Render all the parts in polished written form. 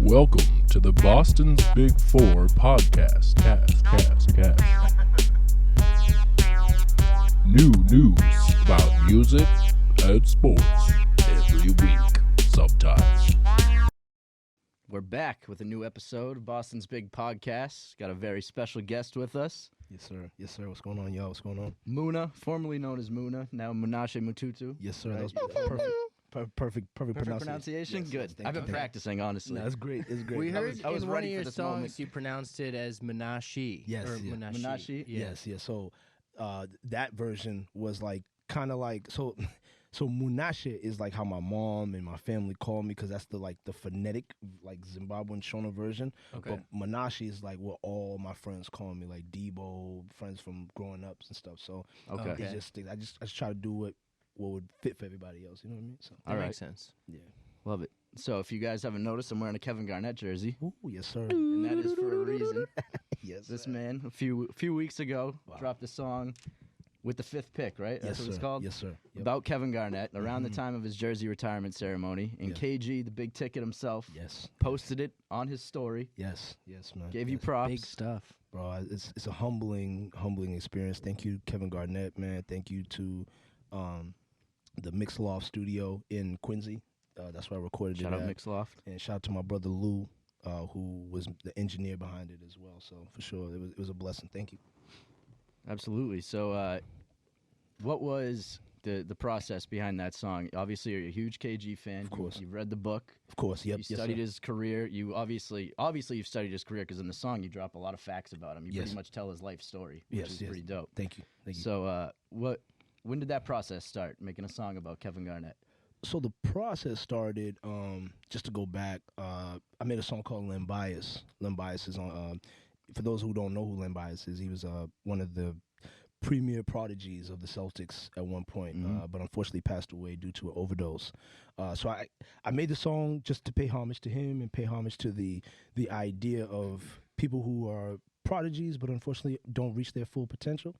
Welcome to the Boston's Big Four podcast. Cast. New news about music and sports every week, sometimes. We're back with a new episode of Boston's Big Podcast. Got a very special guest with us. Yes, sir. Yes, sir. What's going on, y'all? What's going on? Muna, formerly known as Muna, now Munashe Mututu. Yes, sir. Right? That was perfect pronunciation. Yes, Good. yes, I've been practicing, honestly. No, that's great. It's great. We heard I was in one of ready for your this songs moment. you pronounced it as Menashi. Yes, or yeah. Menashi? Yeah. Yes. So that version was like kind of like so Munashe is like how my mom and my family call me because that's the phonetic like Zimbabwean Shona version. Okay. But Menashi is like what all my friends call me, like Debo, friends from growing ups and stuff. So Okay. it's just I just try to do what would fit for everybody else. You know what I mean? So That All right. makes sense. yeah. Love it. So if you guys haven't noticed, I'm wearing a Kevin Garnett jersey, Ooh, yes, sir. and that is for a reason. Yes. This sir. man, a few weeks ago, Wow. dropped a song with the fifth pick, right? That's Yes, what it's sir. called? Yes, sir. Yep. About Kevin Garnett, around the time of his jersey retirement ceremony. And Yeah. KG, the big ticket himself, Yes. posted it on his story, Yes, man. gave you Yes. props. Big stuff. Bro. It's a humbling experience. Thank you, Kevin Garnett, man. Thank you to the Mixloft studio in Quincy. That's where I recorded Shout it out at. Mixloft. And shout out to my brother Lou, who was the engineer behind it as well. So for sure, it was a blessing. Thank you. Absolutely. So, what was the process behind that song? Obviously, you're a huge KG fan. Of course. You've read the book. Of course, yep. You Yes, studied sir. his career. You obviously you've studied his career because in the song you drop a lot of facts about him. You Yes. pretty much tell his life story, which Yes, is yes. pretty dope. Thank you. So, when did that process start, making a song about Kevin Garnett? So the process started, just to go back, I made a song called Len Bias. Len Bias is on, for those who don't know who Len Bias is, he was one of the premier prodigies of the Celtics at one point, but unfortunately passed away due to an overdose. So I made the song just to pay homage to him and pay homage to the idea of people who are prodigies but unfortunately don't reach their full potential.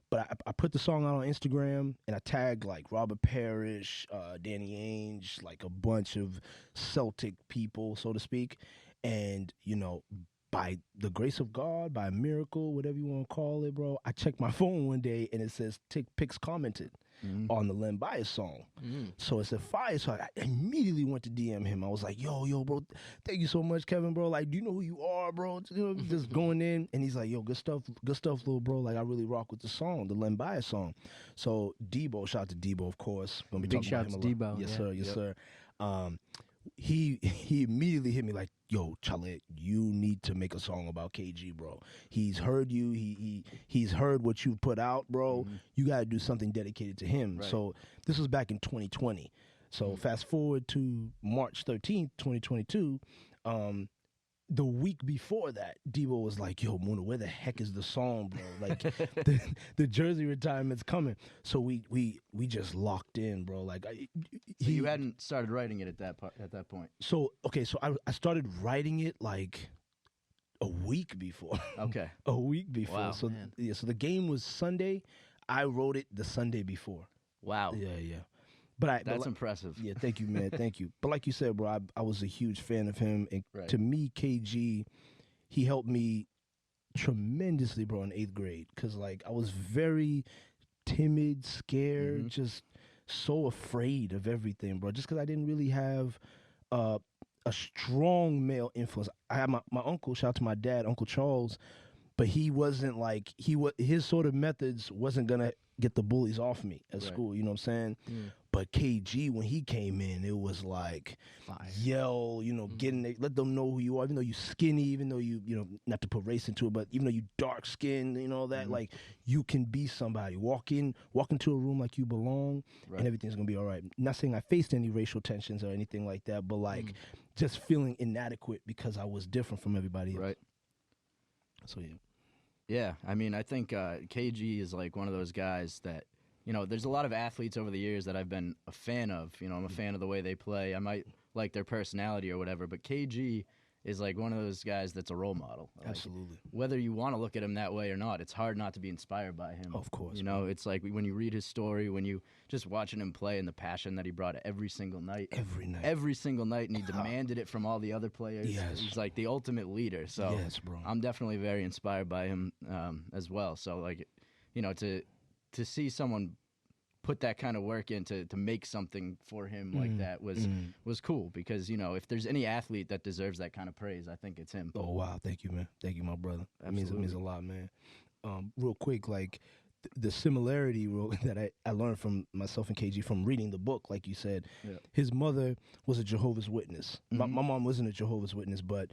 But I put the song out on Instagram and I tagged like Robert Parrish, Danny Ainge, like a bunch of Celtic people, so to speak. And, by the grace of God, by a miracle, whatever you want to call it, bro, I checked my phone one day and it says Pics commented on the Len Bias song. So it said fire. So I immediately went to DM him. I was like, yo, bro, thank you so much, Kevin, bro. Like, do you know who you are, bro? Just going in. And he's like, yo, good stuff, little bro. Like, I really rock with the song, the Len Bias song. So Debo, shout out to Debo, of course. When we Big talk about shout him to a lot. Debo, Yes, yeah. sir. Yes, Yep. sir. He immediately hit me like, yo, Chalet, you need to make a song about KG, bro. He's heard you. He's heard what you put out, bro. You got to do something dedicated to him. Right. So this was back in 2020. So fast forward to March 13th, 2022. The week before that, Debo was like, yo, Muna, where the heck is the song, bro? Like, the jersey retirement's coming. So we just locked in, bro. Like, So you hadn't started writing it at that point. So I started writing it like a week before. Okay. A week before. Wow, so man. yeah, so the game was Sunday. I wrote it the Sunday before. Wow. Yeah. But That's impressive. yeah, thank you, man. Thank you. But like you said, bro, I was a huge fan of him. And Right. to me, KG, he helped me tremendously, bro, in 8th grade. Because, like, I was very timid, scared, just so afraid of everything, bro. Just because I didn't really have a strong male influence. I had my uncle, shout out to my dad, Uncle Charles, but he wasn't like, his sort of methods wasn't going to get the bullies off me at Right. school, you know what I'm saying? But KG, when he came in, it was like, Fire. yell, getting it, let them know who you are, even though you skinny, even though you not to put race into it, but even though you dark skinned, all that, like, you can be somebody. Walk into a room like you belong, Right. and everything's gonna be all right. Not saying I faced any racial tensions or anything like that, but like just feeling inadequate because I was different from everybody else. Right. So yeah. Yeah, I mean, I think KG is like one of those guys that, there's a lot of athletes over the years that I've been a fan of. I'm a fan of the way they play. I might like their personality or whatever, but KG is like one of those guys that's a role model. Like, Absolutely. whether you want to look at him that way or not, it's hard not to be inspired by him. Of course, You know, it's like when you read his story, when you just watching him play and the passion that he brought every single night. Every single night, and he demanded it from all the other players. Yes. He's like the ultimate leader. So Yes, bro. I'm definitely very inspired by him as well. So like, you know, to see someone put that kind of work in to make something for him like that was cool, because, you know, if there's any athlete that deserves that kind of praise, I think it's him. Oh, wow. Thank you, man. Thank you, my brother. It means a lot, man. Real quick, like, the similarity that I learned from myself and KG from reading the book, like you said, his mother was a Jehovah's Witness. My mom wasn't a Jehovah's Witness, but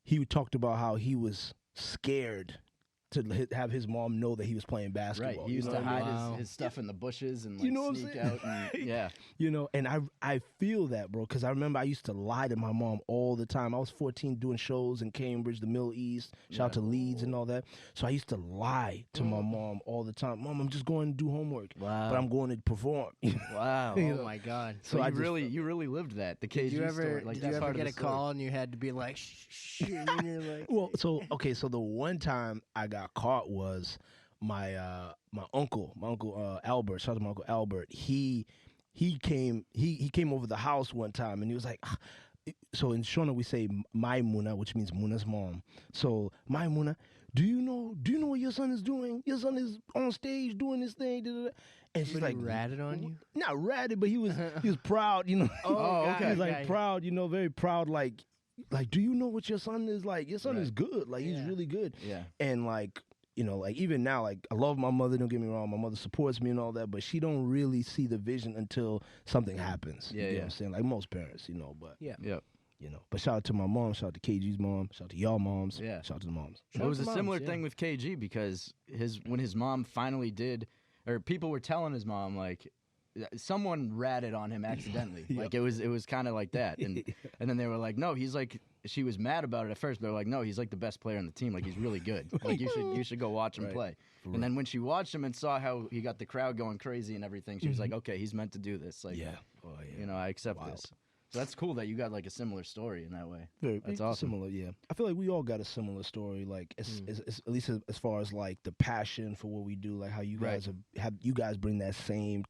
he talked about how he was scared to have his mom know that he was playing basketball. Right, he used to hide his stuff in the bushes and like sneak out. And, you know, and I feel that, bro, because I remember I used to lie to my mom all the time. I was 14 doing shows in Cambridge, the Middle East, shout out to Leeds and all that. So I used to lie to my mom all the time. Mom, I'm just going to do homework, but I'm going to perform. Wow. Oh my God. So you really lived that, the KG story. Like, did you ever get a call and you had to be like, shh, and you're like, well, so the one time I got caught was my uncle Albert. Shout out to my uncle Albert. He came over the house one time and he was like, so in Shona we say Maimuna, which means Muna's mom. So Maimuna, do you know what your son is doing? Your son is on stage doing this thing. Da, da, da. And she's like, ratted on you? Not ratted, but he was proud, you know. Okay. He was like proud, you know, very proud, like, do you know what your son is like? Your son is good. Like, he's really good. Yeah. And like, you know, like even now, like I love my mother, don't get me wrong. My mother supports me and all that, but she don't really see the vision until something happens. You know what I'm saying? Like most parents, you know, but Yep. you know. But shout out to my mom, shout out to KG's mom, shout out to y'all moms, Yeah. shout out to the moms. It was a similar thing with KG, because when his mom finally did, or people were telling his mom, like, someone ratted on him accidentally. Like it was kind of like that, and then they were like, no, he's like, she was mad about it at first, but they're like, no, he's like the best player on the team. Like, he's really good. Like, you should go watch him play. And then when she watched him and saw how he got the crowd going crazy and everything, she was like, okay, he's meant to do this. Like, you know, I accept this. So that's cool that you got like a similar story in that way. That's awesome. Similar, yeah. I feel like we all got a similar story, like as at least as far as like the passion for what we do, like how you guys you guys bring that same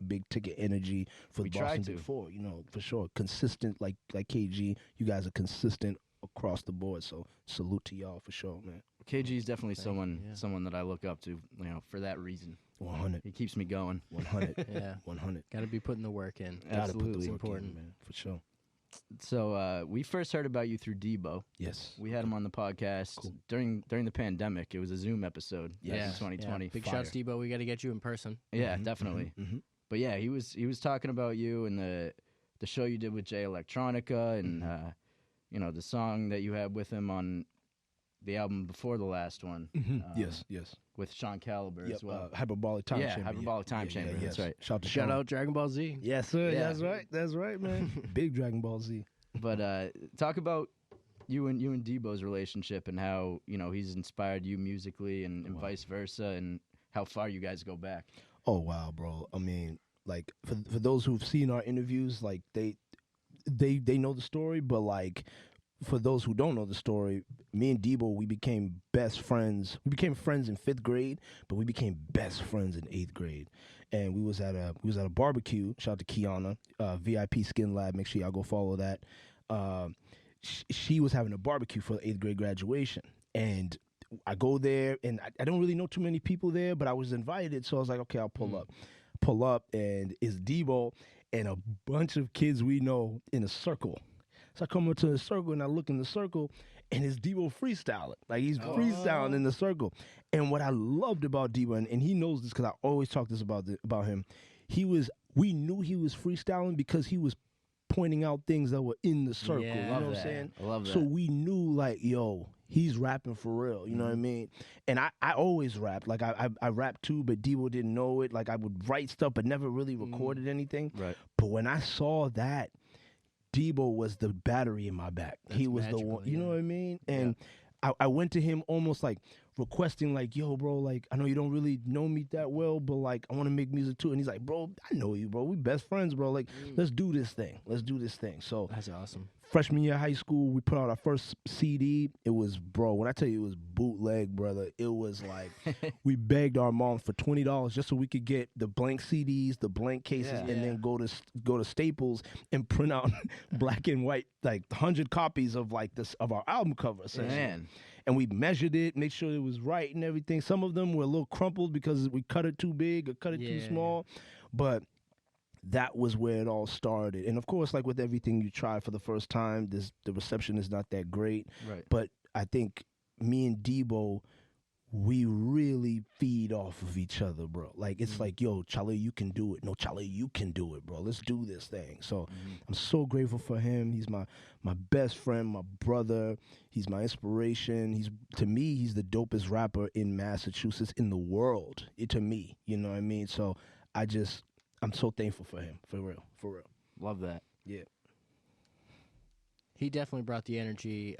big ticket energy for the Boston Big Four, you know, for sure. Consistent, like KG, you guys are consistent across the board. So salute to y'all for sure, man. KG is definitely someone that I look up to, you know, for that reason. 100. He keeps me going. 100. Yeah. 100. Got to be putting the work in. Absolutely. It's important, man, for sure. So we first heard about you through Debo. Yes. We had him on the podcast during the pandemic. It was a Zoom episode in 2020. Yeah. Big shouts, Debo. We got to get you in person. Yeah, definitely. But yeah, he was talking about you and the show you did with Jay Electronica and you know, the song that you had with him on the album before the last one. Yes. With Sean Caliber as well. Hyperbolic Time Chamber. Hyperbolic Time Chamber. That's right. Shout out Dragon Ball Z. Yes, sir. Yeah. That's right, man. Big Dragon Ball Z. But talk about you and Debo's relationship and how, you know, he's inspired you musically and vice versa, and how far you guys go back. Oh wow, bro. I mean, like for those who've seen our interviews, like they know the story, but like for those who don't know the story, me and Debo, we became best friends. We became friends in 5th grade, but we became best friends in 8th grade. And we was at a barbecue. Shout out to Kiana, VIP Skin Lab. Make sure y'all go follow that. She was having a barbecue for the 8th grade graduation, and I go there, and I don't really know too many people there, but I was invited, so I was like, okay, I'll pull up. Pull up, and it's Debo and a bunch of kids we know in a circle. So I come up to the circle, and I look in the circle, and it's Debo freestyling. Like, he's freestyling in the circle. And what I loved about Debo, and he knows this because I always talk this about him, we knew he was freestyling because he was pointing out things that were in the circle. Yeah, you know what I'm saying? I love that. So we knew, like, yo, he's rapping for real. You know what I mean? And I always rapped. Like, I rapped too, but Debo didn't know it. Like, I would write stuff but never really recorded anything. Right. But when I saw that, Debo was the battery in my back. He was the one, you know what I mean? And I went to him almost like requesting, like, yo, bro, like, I know you don't really know me that well, but like, I want to make music too. And he's like, bro, I know you, bro. We best friends, bro. Like, let's do this thing. So that's awesome. freshman year of high school, we put out our first CD. It was, bro, when I tell you it was bootleg, brother, it was like we begged our moms for $20 just so we could get the blank CDs, the blank cases, Yeah. and then go to Staples and print out black and white, like 100 copies of like this of our album cover, essentially. Man. And we measured it, made sure it was right and everything. Some of them were a little crumpled because we cut it too big or cut it too small. But that was where it all started. And of course, like with everything you try for the first time, the reception is not that great. Right. But I think me and Debo, we really feed off of each other, bro. Like, it's like, yo, Chale, you can do it. No, Chale, you can do it, bro. Let's do this thing. So I'm so grateful for him. He's my best friend, my brother. He's my inspiration. To me, he's the dopest rapper in Massachusetts, in the world, to me. You know what I mean? So I'm so thankful for him, for real, for real. Love that. Yeah. He definitely brought the energy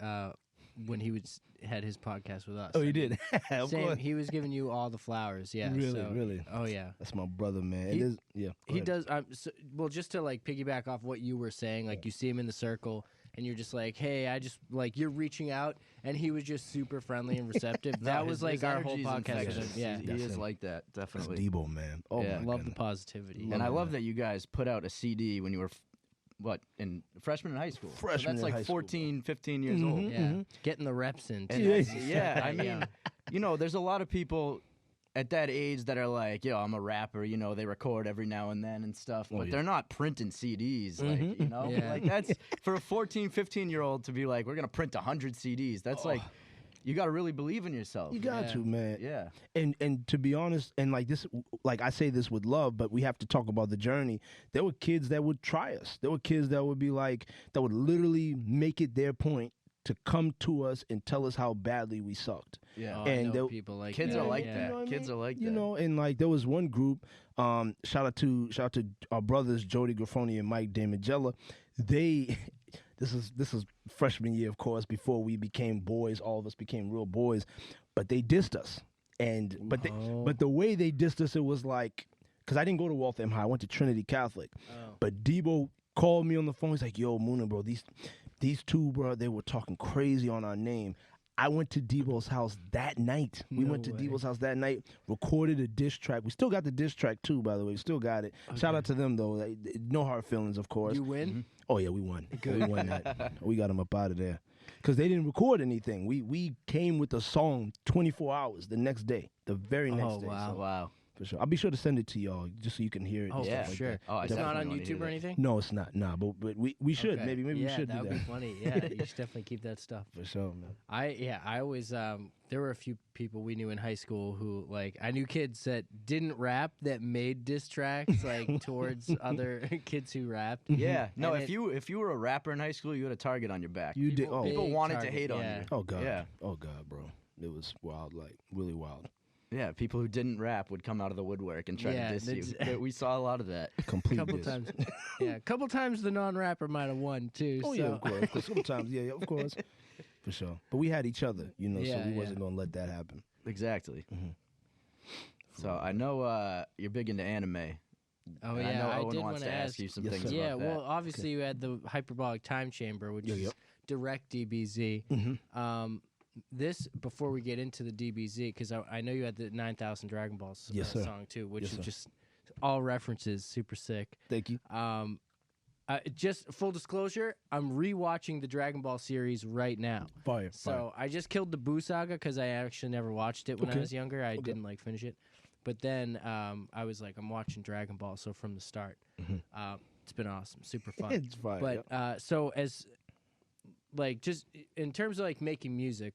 when he had his podcast with us. Oh, he did? Of Same, course. he was giving you all the flowers, yeah. Really, so, really? Oh, yeah. That's my brother, man. He- It is, yeah. go He ahead. does. Well, just to like piggyback off what you were saying, like you see him in the circle, and you're just like, "Hey, I just like you're reaching out," and he was just super friendly and receptive. No, That was his like our whole energy's podcast with him. infectious. Yeah, He That's is him. like that, That's definitely. Debo, man. Oh, Yeah. my love the goodness. positivity. And I love that you guys put out a CD when you were, in freshman in high school. Freshman so that's in like high school, 14, 15 years old. Mhm. Yeah, getting the reps in. And too. that's- Yeah. yeah, I mean, there's a lot of people at that age that are like, yo, I'm a rapper, they record every now and then and stuff, but yeah. they're not printing CDs, like, Yeah. like that's for a 14, 15-year-old to be like, we're going to print 100 CDs. That's like, you got to really believe in yourself. You got Yeah. to, man. Yeah. And to be honest, and like this, like I say this with love, but we have to talk about the journey. There were kids that would try us. There were kids that would be like, that would literally make it their point to come to us and tell us how badly we sucked. Yeah. Oh, and I know the- people like Kids that. are like yeah. that. You know what I Kids mean? are like You that. know, and like there was one group, shout out to our brothers Jody Graffoni and Mike Damagella. They this is freshman year, of course, before we became boys, all of us became real boys, but they dissed us. And but the way they dissed us, it was like, because I didn't go to Waltham High, I went to Trinity Catholic. Oh. But Debo called me on the phone. He's like, "Yo, Moona, bro, these two, bro, they were talking crazy on our name." I went to Debo's house that night. We No went to way. Debo's house that night, recorded a diss track. We still got the diss track too, by the way. We still got it. Shout out to them though. No hard feelings, of course. You win. Oh yeah, we won. We won that. We got them up out of there because they didn't record anything. We came with the song 24 hours the next day, the very next Oh, day. wow. So, Wow. for sure. I'll be sure to send it to y'all just so you can hear it. Oh, and Yeah. stuff like sure. that. Oh, I It's not definitely on wanna hear YouTube or that. anything. No, it's not. Nah, but we should. Okay. Maybe we yeah, should do that would that. be funny. Yeah, you should definitely keep that stuff. For sure, man. I always there were a few people we knew in high school who like I knew kids that didn't rap that made diss tracks like towards other kids who rapped. Yeah. No, And if you were a rapper in high school, you had a target on your back. You did. People- Oh, People Big wanted target, to hate on yeah. you. oh God. Yeah. Oh God, bro. It was wild, like really wild. Yeah, people who didn't rap would come out of the woodwork and try Yeah, to diss you. that's- We saw a lot of that. Complete couple diss. times. Yeah, a couple times the non-rapper might have won too. Oh so. yeah, of course. Of course. Sometimes, yeah, of course. For sure. But we had each other, so Yeah, we yeah. wasn't gonna let that happen. Exactly. Mhm. So I know you're big into anime. Oh and yeah, I know Owen did wants wanna to ask you some Yes, things sir. Yeah, about that. well, obviously you had the hyperbolic time chamber, which Yeah, is yep. direct DBZ. Mhm. This before we get into the DBZ, because I know you had the 9,000 Dragon Balls Yes, sir. song too, which Yes, is sir. just all references, super sick. Thank you. Just full disclosure, I'm rewatching the Dragon Ball series right now. Fire. So I just killed the Boo Saga because I actually never watched it when I Okay. was younger. I didn't like finish it, but then I was like, I'm watching Dragon Ball, so from the start, it's been awesome, super fun. It's fire. But so as like just in terms of like making music,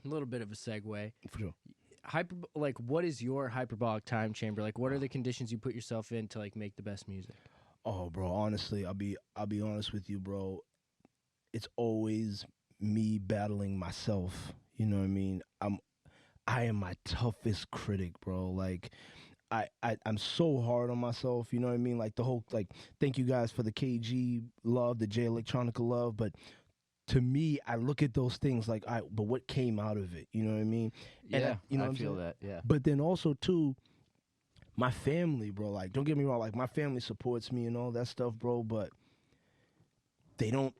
a little bit of a segue. For sure. Like what is your hyperbolic time chamber? Like what are the conditions you put yourself in to like make the best music? Oh, bro, honestly, I'll be honest with you, bro. It's always me battling myself. You know what I mean? I am my toughest critic, bro. Like I'm so hard on myself, you know what I mean? Like the whole thank you guys for the KG love, the J Electronica love, but to me, I look at those things like but what came out of it? You know what I mean? And Yeah, you know I what I'm feel saying? that. Yeah. But then also too, my family, bro, like don't get me wrong, like my family supports me and all that stuff, bro, but they don't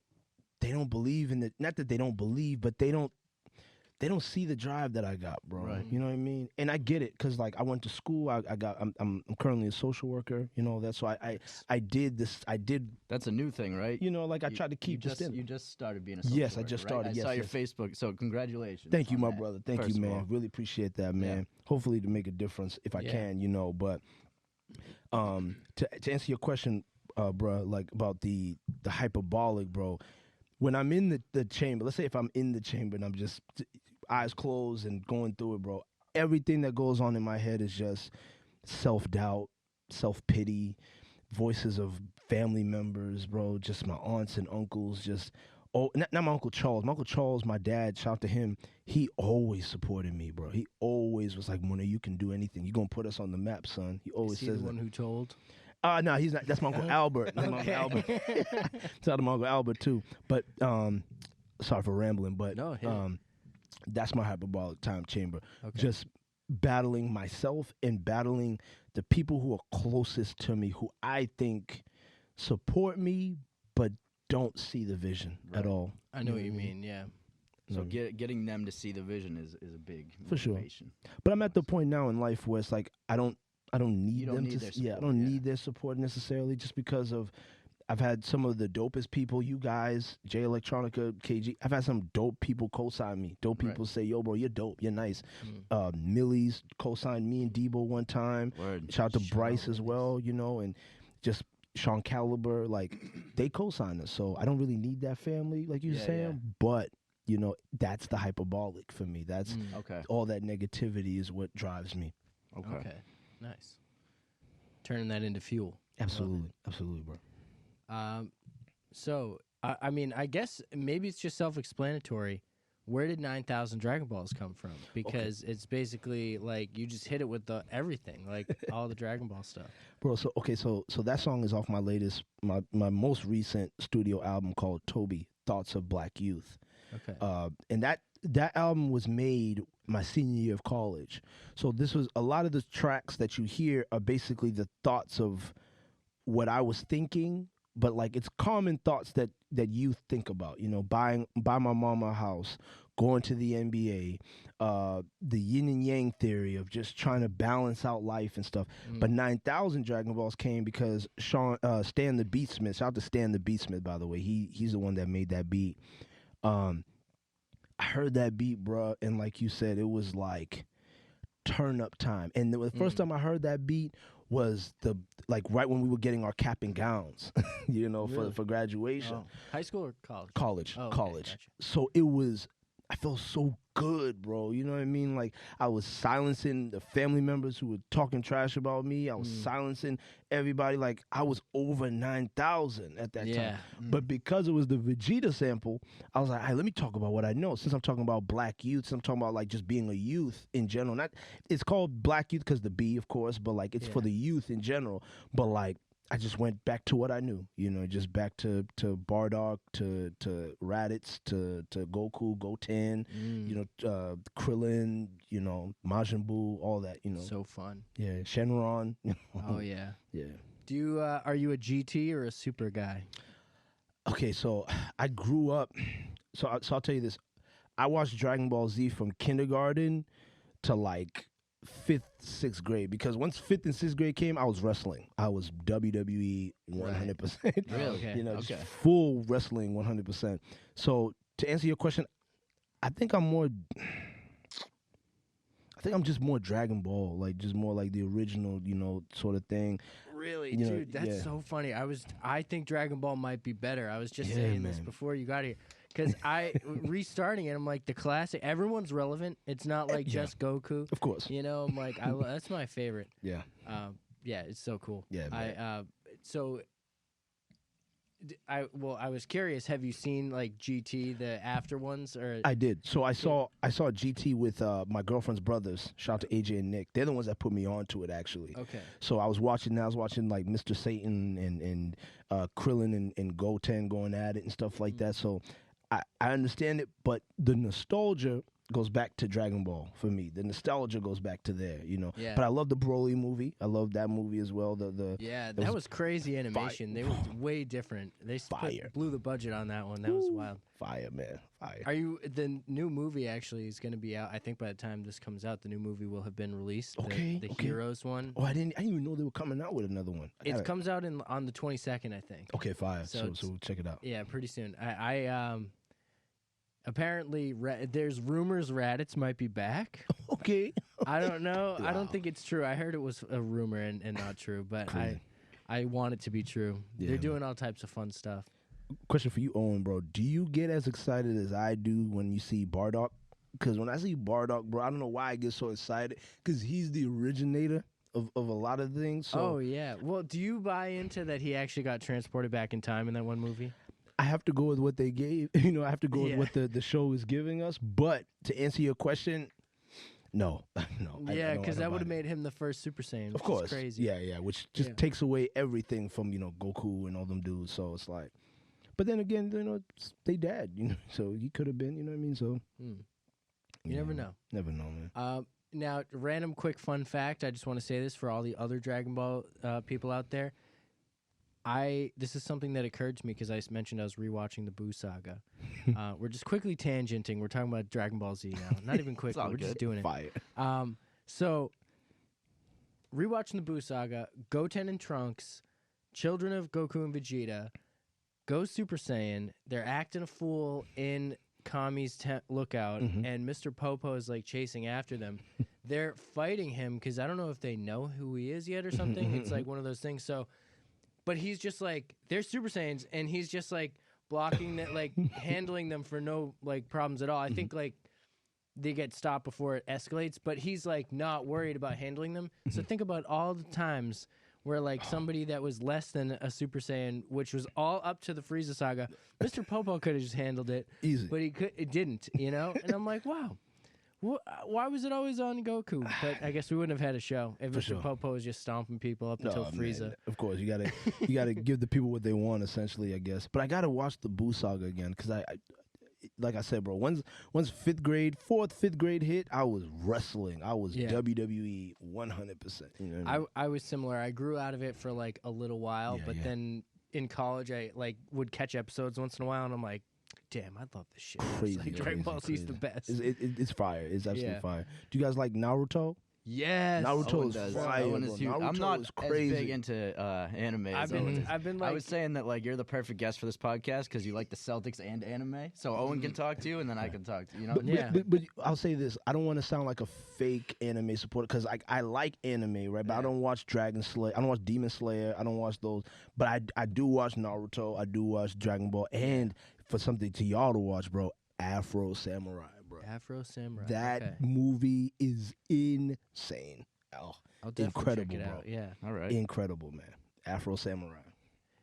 they don't believe in it. Not that they don't believe, but they don't see the drive that I got, bro. Right. You know what I mean? And I get it because like I went to school. I'm currently a social worker. You know that's why I did this. I did. That's a new thing, right? You know, like I tried to keep this in. You just started being a social Yes, I worker, just right? started. I yes, saw your yes. Facebook. So congratulations. Thank you, on my that, brother. Thank first you, of man. all. Really appreciate that, man. Yeah. Hopefully to make a difference if I can, you know. But to answer your question, bro, like about the hyperbolic, bro. When I'm in the chamber, let's say if I'm in the chamber and I'm just eyes closed and going through it, bro, everything that goes on in my head is just self-doubt, self-pity, voices of family members, bro, just my aunts and uncles, just, not my Uncle Charles. My Uncle Charles, my dad, shout out to him, he always supported me, bro. He always was like, Mona, you can do anything. You're going to put us on the map, son. He always Is he says the that. one who told? No, he's not. That's my Uncle Albert. That's my Uncle Albert. Shout out to my Uncle Albert, too. But, sorry for rambling, but No, hit it. that's my hyperbolic time chamber. Okay. Just battling myself and battling the people who are closest to me, who I think support me but don't see the vision at all. I know what you mean, yeah. So getting them to see the vision is a big For sure. motivation. But I'm at the point now in life where it's like I don't need You don't them need to their I support, don't yeah. need their support necessarily, just because of I've had some of the dopest people, you guys, Jay Electronica, KG. I've had some dope people co-sign me. Dope Right. people say, "Yo, bro, you're dope. You're nice." Millie's co-signed me and Debo one time. Word. Shout out to Sean Bryce as Williams. well, you know, and just Sean Caliber. Like they co-signed us, so I don't really need that family, like you were Yeah, saying. yeah. But you know, that's the hyperbolic for me. That's Okay. all that negativity is what drives me. Okay. Nice. Turning that into fuel. Absolutely, absolutely, bro. So, I mean, I guess maybe it's just self-explanatory. Where did 9,000 Dragon Balls come from? Because it's basically like you just hit it with everything, like all the Dragon Ball stuff. Bro, so that song is off my latest, my most recent studio album called Toby, Thoughts of Black Youth. Okay. And that album was made my senior year of college. So this was a lot of the tracks that you hear are basically the thoughts of what I was thinking, but like it's common thoughts that youth think about, you know, buy my mama a house, going to the NBA, the yin and yang theory of just trying to balance out life and stuff. But 9,000 Dragon Balls came because Stan the Beatsmith, shout out to Stan the Beatsmith, by the way, he's the one that made that beat. I heard that beat, bro, and like you said, it was like turn up time. And the first time I heard that beat was right when we were getting our cap and gowns, you know, Really? for graduation. Oh. High school or college? College. Oh, okay, gotcha. So it was, I felt so good, bro. You know what I mean? Like I was silencing the family members who were talking trash about me. I was silencing everybody. Like I was over 9,000 at that time. But because it was the Vegeta sample, I was like, hey, let me talk about what I know. Since I'm talking about black youth, since I'm talking about like just being a youth in general. It's called black youth because the B, of course, but like it's for the youth in general. But like I just went back to what I knew, you know, just back to Bardock, to Raditz, to Goku, Goten, you know, Krillin, you know, Majin Buu, all that, you know. So fun. Yeah, Shenron. Oh, yeah. Yeah. Do you, are you a GT or a Super guy? Okay, so I grew up, so I'll tell you this. I watched Dragon Ball Z from kindergarten to like 5th, 6th grade, because once 5th and 6th grade came, I was wrestling. I was WWE 100%. Really? Okay. You know, Okay. just full wrestling 100%. So to answer your question, I think I'm just more Dragon Ball, like just more like the original, you know, sort of thing. Really, You know, dude, that's yeah. so funny. I think Dragon Ball might be better. I was just Yeah, saying this man. before you got here, because I restarting it. I'm like the classic. Everyone's relevant. It's not like just Goku. Of course. You know, I'm like that's my favorite. Yeah. Yeah, it's so cool. Yeah, man. I was curious. Have you seen like GT the after ones or? I did. So I saw GT with my girlfriend's brothers. Shout out to AJ and Nick. They're the ones that put me on to it, actually. Okay. So I was watching like Mr. Satan and Krillin and Goten going at it and stuff like that. So I understand it, but the nostalgia goes back to Dragon Ball for me. The nostalgia goes back to there, you know. Yeah. But I love the Broly movie. I love that movie as well. Yeah, that was crazy animation. They were way different. They blew the budget on that one. That was wild. Fire, man. Fire. The new movie actually is going to be out. I think by the time this comes out, the new movie will have been released. The Heroes one. Oh, I didn't even know they were coming out with another one. It comes out on the 22nd, I think. Okay, fire. So we'll check it out. Yeah, pretty soon. I apparently there's rumors Raditz might be back. Okay. I don't know. Wow. I don't think it's true. I heard it was a rumor and not true, but I want it to be true. Yeah, They're doing all types of fun stuff. Question for you, Owen, bro. Do you get as excited as I do when you see Bardock? Because when I see Bardock, bro, I don't know why I get so excited. Because he's the originator of a lot of things. So Oh, yeah. Well, do you buy into that he actually got transported back in time in that one movie? I have to go with what they gave. You know, I have to go with what the show is giving us. But to answer your question, no. Yeah, because that would have made him the first Super Saiyan. Of course. Is crazy. Yeah, which just takes away everything from, Goku and all them dudes. So it's like, but then again, it's they dad, so he could have been, you know what I mean? So you never know. Never know, man. Now, random quick fun fact. I just want to say this for all the other Dragon Ball people out there. This is something that occurred to me because I mentioned I was rewatching the Buu saga. We're just quickly tangenting. We're talking about Dragon Ball Z now. Not even quickly. We're just doing it. Fire. So, rewatching the Buu saga, Goten and Trunks, children of Goku and Vegeta, go Super Saiyan. They're acting a fool in Kami's lookout, and Mr. Popo is like chasing after them. They're fighting him because I don't know if they know who he is yet or something. It's like one of those things. So, but he's just like, they're Super Saiyans, and he's just like blocking that, like handling them for no like problems at all. I think like they get stopped before it escalates, but he's like not worried about handling them. So think about all the times where like somebody that was less than a Super Saiyan, which was all up to the Frieza saga, Mr. Popo could have just handled it easy, but it didn't, And I'm like, wow. Why was it always on Goku? But I guess we wouldn't have had a show if Mr. Popo was just stomping people up until Frieza. Man, of course, you gotta give the people what they want, essentially, I guess. But I gotta watch the Buu saga again because I like I said, bro. Once fifth grade hit, I was wrestling. I was WWE 100%. You know what I mean? I was similar. I grew out of it for like a little while, but then in college, I like would catch episodes once in a while, and I'm like, damn, I love this shit. Crazy, like Dragon Ball Z is the best. It's fire. It's absolutely fire. Do you guys like Naruto? Yes, Naruto is fire. I'm not as big into anime. I've been like, I was saying that like you're the perfect guest for this podcast because you like the Celtics and anime. So Owen can talk to you, and then I can talk to you. But I'll say this: I don't want to sound like a fake anime supporter because I like anime, right? But I don't watch Dragon Slayer. I don't watch Demon Slayer. I don't watch those. But I do watch Naruto. I do watch Dragon Ball, and for something to y'all to watch, bro, Afro Samurai. Bro. Afro Samurai. That movie is insane. Oh, I'll definitely check it out. Bro. Yeah. All right. Incredible, man. Afro Samurai.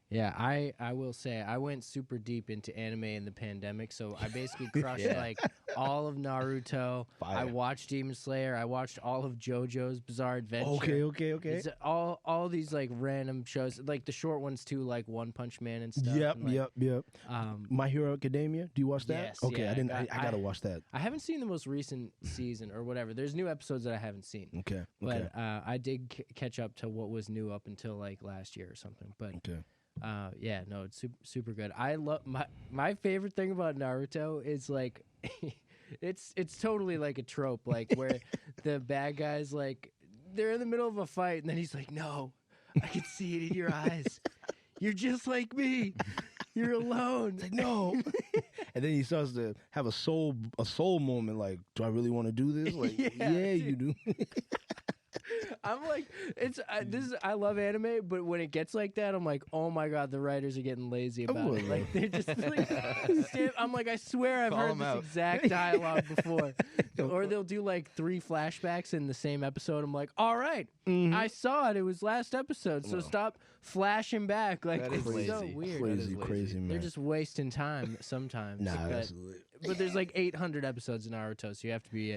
Yeah, I will say I went super deep into anime in the pandemic, so I basically crushed like all of Naruto. Fire. I watched Demon Slayer. I watched all of JoJo's Bizarre Adventure. Okay. It's all these like random shows, like the short ones too, like One Punch Man and stuff. Yep. My Hero Academia. Do you watch that? Yes, okay, yeah, I gotta watch that. I haven't seen the most recent season or whatever. There's new episodes that I haven't seen. Okay. But I did catch up to what was new up until like last year or something. But it's super good. I love my favorite thing about Naruto is like it's totally like a trope, like where the bad guys like they're in the middle of a fight and then he's like, no, I can see it in your eyes. You're just like me. You're alone. It's like, no. And then he starts to have a soul moment, like, do I really want to do this? Like, yeah you do. I'm like, I love anime, but when it gets like that, I'm like, oh my god, the writers are getting lazy about it. Like they're just like, I'm like, I swear I've heard this exact dialogue before. Or they'll do like 3 flashbacks in the same episode. I'm like, all right, I saw it. It was last episode, so stop flashing back. Like it's so weird. Crazy, man. They're just wasting time sometimes. But there's like 800 episodes in Naruto, so you have to be.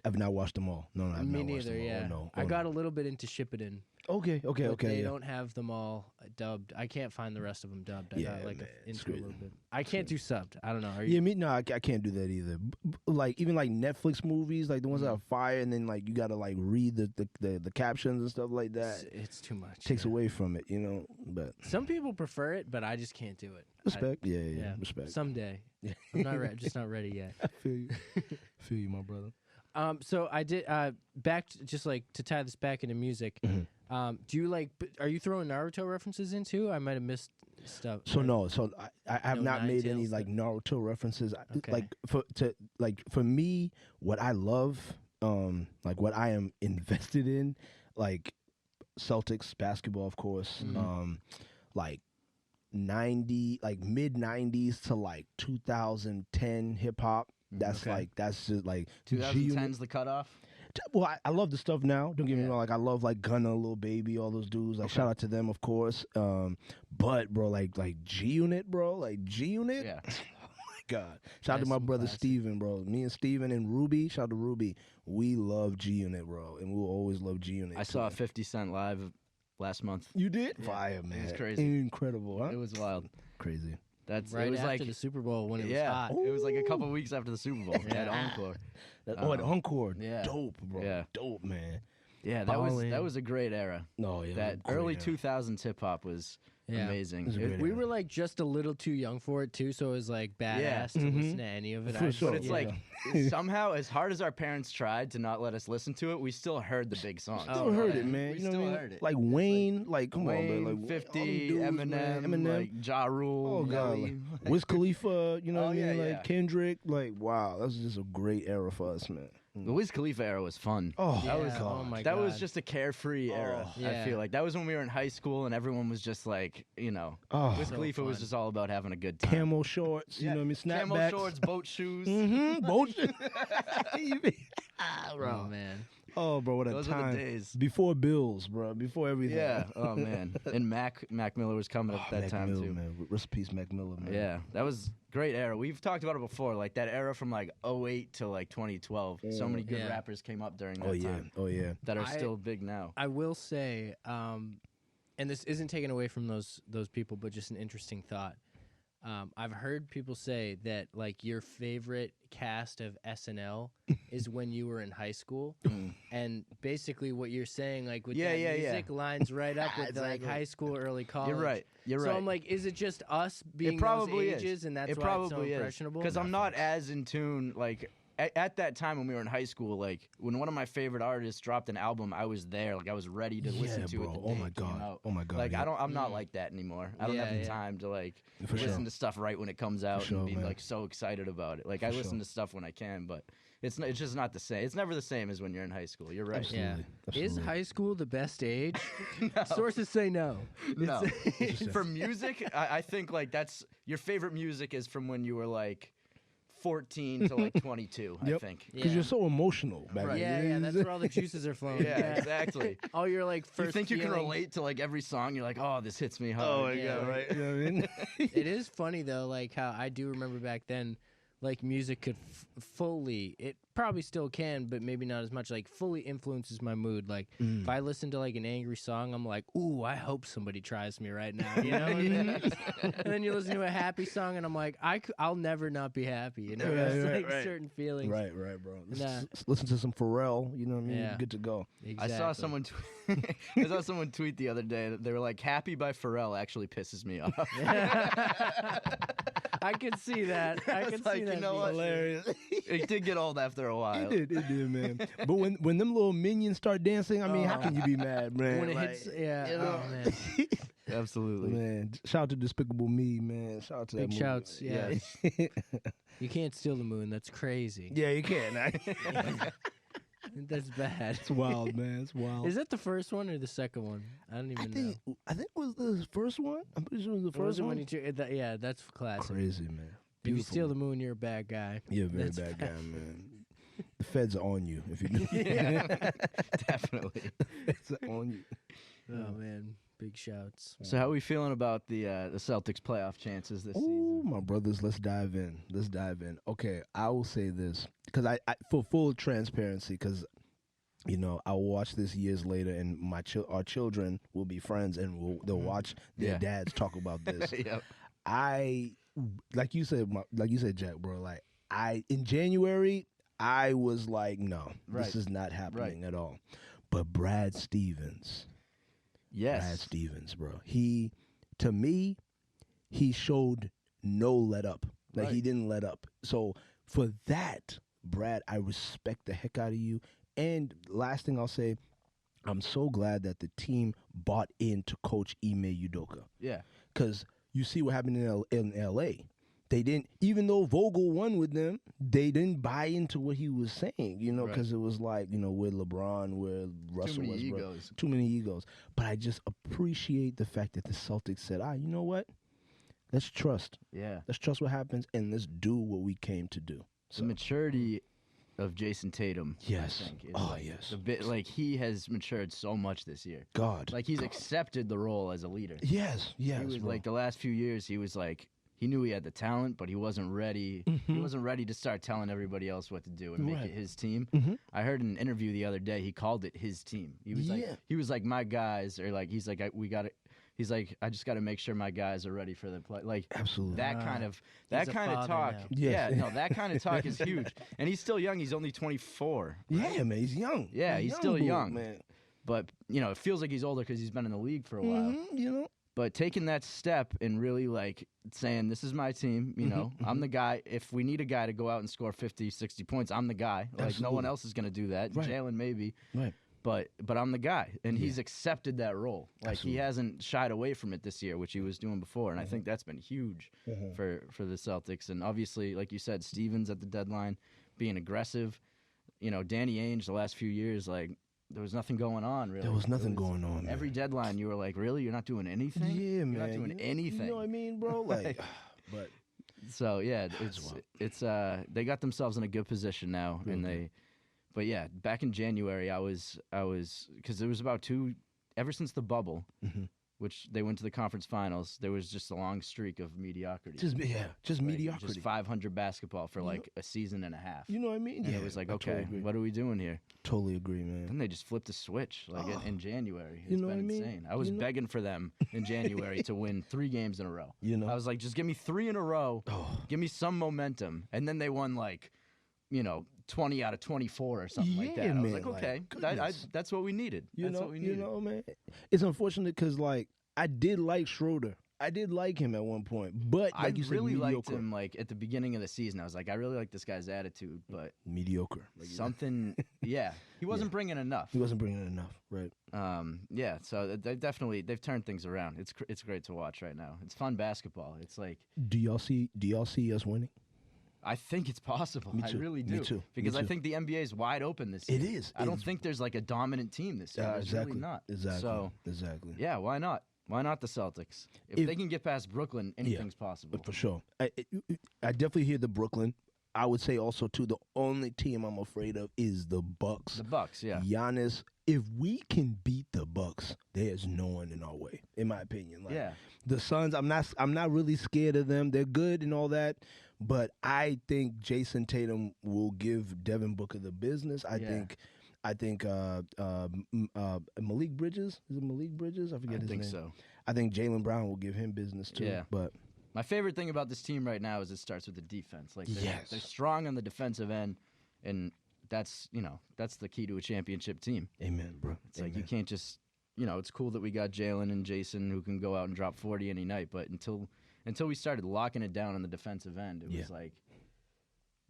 I've not watched them all. No, I've me not watched neither. them all. Yeah, No. I got a little bit into Shippuden. Okay. But they Yeah. don't have them all dubbed. I can't find the rest of them dubbed. I Yeah, got like man, it's into a crazy. little bit. I can't do subbed. I don't know. Are Yeah, you? me no, I can't do that either. Like even like Netflix movies, like the ones that are fire, and then like you gotta like read the captions and stuff like that. It's too much. Takes yeah. away from it, you know. But Some people prefer it, but I just can't do it. respect, yeah, respect. Someday. Yeah. I'm not just not ready yet. I feel you, feel you, my brother. So I did just like to tie this back into music. Do you like? Are you throwing Naruto references in too? I might have missed stuff. So no, so I have No not made any Ninetales like Naruto references. Okay. Like for me, what I love, like what I am invested in, like Celtics basketball, of course. Like mid 90s to like 2010 hip hop. That's Okay. that's just like 2010's the cutoff. Well, I love the stuff now. Don't get me Yeah. wrong. Like I love like Gunna, Lil Baby, all those dudes. Like shout out to them, of course. But bro, like G Unit, bro, like G Unit. Yeah. Oh my God. Shout out That's to my some brother classic. Steven, bro. Me and Steven and Ruby. Shout out to Ruby. We love G Unit, bro, and we'll always love G Unit. I saw 50 Cent live last month. You did? Fire, man. was crazy. Incredible, huh? It was wild. Crazy. That's Right it was after like the Super Bowl when it was yeah, hot. it was like a couple weeks after the Super Bowl at Encore. At Encore. yeah. Dope, bro. Yeah. Dope, man. Yeah, Ballin'. that was a great era. No, yeah. That great, early yeah. 2000s hip hop was Yeah. amazing. It was a great We era. were like just a little too young for it too, so it was like badass to listen to any of it. For I sure. But it's Yeah. like somehow, as hard as our parents tried to not let us listen to it, we still heard the big songs. Still heard it, man. We you know still what I mean? heard it. Like Wayne, like come Wayne, on, man. Like 50, all them dudes, man. Eminem, like Ja Rule, Oh god, Nelly. like, Wiz Khalifa, you know what I Oh, mean? yeah, Like yeah. Kendrick, like wow, that was just a great era for us, man. The Wiz Khalifa era was fun. Oh, Yeah, was oh my That was God. just a carefree era. Yeah. I feel like that was when we were in high school and everyone was just like, you know, Oh. Wiz So Khalifa was fun. just all about having a good time. Camo shorts, you know what I mean? Snapbacks. Camel shorts, boat shoes. Mm-hmm. Bullshit. Oh man. Oh, bro, what a Those are time. the days. Before bills, bro. Before everything. Yeah. Oh man. And Mac Miller was coming at that Mac time Miller, too. man. Rest in peace, Mac Miller, man. Yeah, that was great era. We've talked about it before, like that era from like 08 to like 2012. So many good Yeah. rappers came up during that Oh yeah. time Oh yeah. that are I- still big now. I will say, and this isn't taken away from those people, but just an interesting thought. I've heard people say that like your favorite cast of SNL is when you were in high school, and basically what you're saying, like with Yeah, that yeah, yeah. music, lines right up with like Exactly. high school, early college. You're right. You're so right. I'm like, is it just us being it probably those ages, is. and that's it why probably it's so impressionable? Because I'm not as in tune. Like at that time when we were in high school, like when one of my favorite artists dropped an album, I was there. Like I was ready to listen Yeah, to bro. it. The Oh day my it came God. out. Oh my God, Like yeah. I'm not like that anymore. I don't Yeah, have the yeah. time to like For listen sure. to stuff right when it comes out sure, and be man. like so excited about it. Like I For listen sure. to stuff when I can, but it's just not the same. It's never the same as when you're in high school. You're right. Absolutely. Yeah. Is Absolutely. high school the best age? Sources say no. No. Interesting. For music, I think like that's your favorite music is from when you were like 14 to like 22. I Yep. think. Because Yeah. you're so emotional back Right. Yeah, then. yeah, that's where all the juices are flowing. Yeah, exactly. All your like first. You think you can feelings. relate to like every song? You're like, oh, this hits me hard. Oh my Yeah. God, right? You know what I mean? It is funny though, like how I do remember back then, like music could fully. It probably still can, but maybe not as much. Like fully influences my mood. Like if I listen to like an angry song, I'm like, ooh, I hope somebody tries me right now. You know. And then you listen to a happy song, and I'm like, I'll never not be happy. You know, Right, it's right, like right. certain feelings. Right, right, bro. Nah. Listen to some Pharrell, you know what I mean? Yeah. Good to go. Exactly. I saw someone. I saw someone tweet the other day that they were like, "Happy by Pharrell" actually pisses me off. I could see that. I was could like, see that. you know being what? true. Hilarious. It did get old after a while. It did, man. But when them little minions start dancing, I mean, how can you be mad, man? When it Like, hits, yeah. you know? Oh man. Absolutely. Man, shout out to Despicable Me, man. Shout out to Big that movie. shouts. Yeah. Yes. You can't steal the moon. That's crazy. Yeah, you can. That's bad. It's wild, man. It's wild. Is that the first one or the second one? I don't even know. I think it was the first one. I'm pretty sure it was the Or was first it one. when yeah, that's classic. Crazy, man. If you Beautiful. steal the moon, you're a bad guy. You're a very That's bad guy, man. The feds are on you if you do. Definitely. Feds are on you. Oh man, big shouts. So how are we feeling about the Celtics playoff chances this Oh, season? my brothers, let's dive in. Let's dive in. Okay, I will say this because I for full transparency, because You know, I'll watch this years later, and our children will be friends, and they'll watch their dads talk about this. Yep. Like you said, Jack, bro. Like in January, I was like, no, this is not happening at all. But Brad Stevens, bro. To me, he showed no let up. Like he didn't let up. So for that, Brad, I respect the heck out of you. And last thing I'll say, I'm so glad that the team bought into Coach Ime Udoka. Yeah. Because you see what happened in L.A. They didn't, even though Vogel won with them, they didn't buy into what he was saying, you know, because it was like, you know, with LeBron, with Russell Westbrook. Too many egos. But I just appreciate the fact that the Celtics said, you know what? Let's trust. Yeah. Let's trust what happens, and let's do what we came to do. So. The maturity of Jason Tatum. Yes. I think, is yes. Like he has matured so much this year. God. Like he's accepted the role as a leader. Yes. He was like the last few years. He was like he knew he had the talent, but he wasn't ready. Mm-hmm. He wasn't ready to start telling everybody else what to do and make it his team. Mm-hmm. I heard in an interview the other day he called it his team. He was like my guys, or like he's like we got it. He's like, I just got to make sure my guys are ready for the play. Like, absolutely, that kind of talk. Now. Yeah, no, that kind of talk is huge. And he's still young. He's only 24. Right? Yeah, man, he's young. Yeah, he's still young, man. But you know, it feels like he's older because he's been in the league for a while. You know. But taking that step and really like saying, this is my team, you know, I'm the guy. If we need a guy to go out and score 50, 60 points, I'm the guy. Like, absolutely. No one else is going to do that. Right. Jalen maybe. Right. But I'm the guy, and he's accepted that role. Like absolutely. He hasn't shied away from it this year, which he was doing before, and I think that's been huge for the Celtics. And obviously, like you said, Stevens at the deadline, being aggressive. You know, Danny Ainge the last few years, like there was nothing going on really. There was nothing going on. Every deadline, you were like, really, you're not doing anything? Yeah, you're man. Not doing anything. You know what I mean, bro? Like, but so yeah, it's they got themselves in a good position now, and they. But yeah, back in January, I was because there was about ever since the bubble, which they went to the conference finals. There was just a long streak of mediocrity. Just like, mediocrity. Just 500 basketball for like a season and a half. You know what I mean? And it was like, okay, totally what are we doing here? Totally agree, man. Then they just flipped a switch like in January. It's you know been what I mean? insane. I was begging for them in January to win 3 games in a row. You know, I was like, just give me 3 in a row. Give me some momentum, and then they won like, 20 out of 24 or something like that. I was like, okay, that's what we needed. That's what we needed. You know, man. It's unfortunate because, like, I did like Schroeder. I did like him at one point, but like you said, really mediocre. liked him. Like at the beginning of the season, I was like, I really like this guy's attitude, but mediocre. Like, something, he wasn't bringing enough. He wasn't bringing enough, right? So they've turned things around. It's great to watch right now. It's fun basketball. It's like, do y'all see us winning? I think it's possible. Me too. I really do. Me too. Because Me too. I think the NBA is wide open this year. It is. I don't think there's like a dominant team this year. There's exactly. really not. Exactly. So, exactly. Yeah, why not? Why not the Celtics? If they can get past Brooklyn, anything's possible. For sure. I definitely hear the Brooklyn. I would say also, too, the only team I'm afraid of is the Bucks. The Bucks, yeah. Giannis, if we can beat the Bucks, there's no one in our way, in my opinion. Like, the Suns, I'm not really scared of them. They're good and all that. But I think Jason Tatum will give Devin Booker the business. I think Malik Bridges, is it Malik Bridges? I forget his name. I think so. I think Jaylen Brown will give him business too. Yeah. But my favorite thing about this team right now is it starts with the defense. Like they're strong on the defensive end, and that's the key to a championship team. Amen, bro. It's like you can't just it's cool that we got Jalen and Jason who can go out and drop 40 any night, but until we started locking it down on the defensive end, it was like,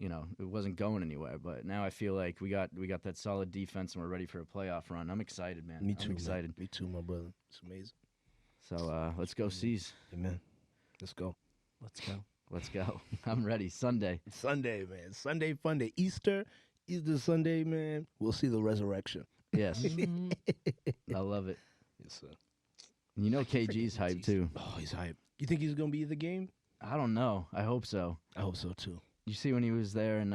it wasn't going anywhere. But now I feel like we got that solid defense and we're ready for a playoff run. I'm excited, man. Me too. I'm excited. Man. Me too, my brother. It's amazing. So let's go, C's. Amen. Let's go. Let's go. I'm ready. Sunday, man. Sunday fun day. Easter Sunday, man. We'll see the resurrection. Yes. I love it. Yes, sir. KG's hype too. Oh, he's hype. You think he's going to be in the game? I don't know. I hope so. I hope so, too. You see when he was there and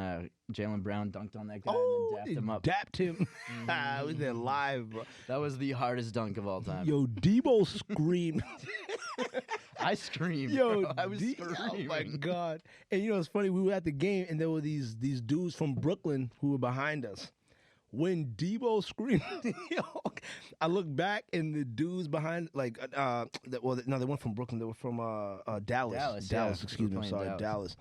Jaylen Brown dunked on that guy and then dapped him up? Dapped him. I was there live, bro. That was the hardest dunk of all time. Yo, Debo screamed. I screamed. Yo, bro. I was screaming. Oh, my God. And it's funny. We were at the game, and there were these dudes from Brooklyn who were behind us. when Debo screamed, I look back and the dudes behind, like, they weren't from Brooklyn. They were from Dallas. Dallas, Excuse me. playing Sorry, Dallas.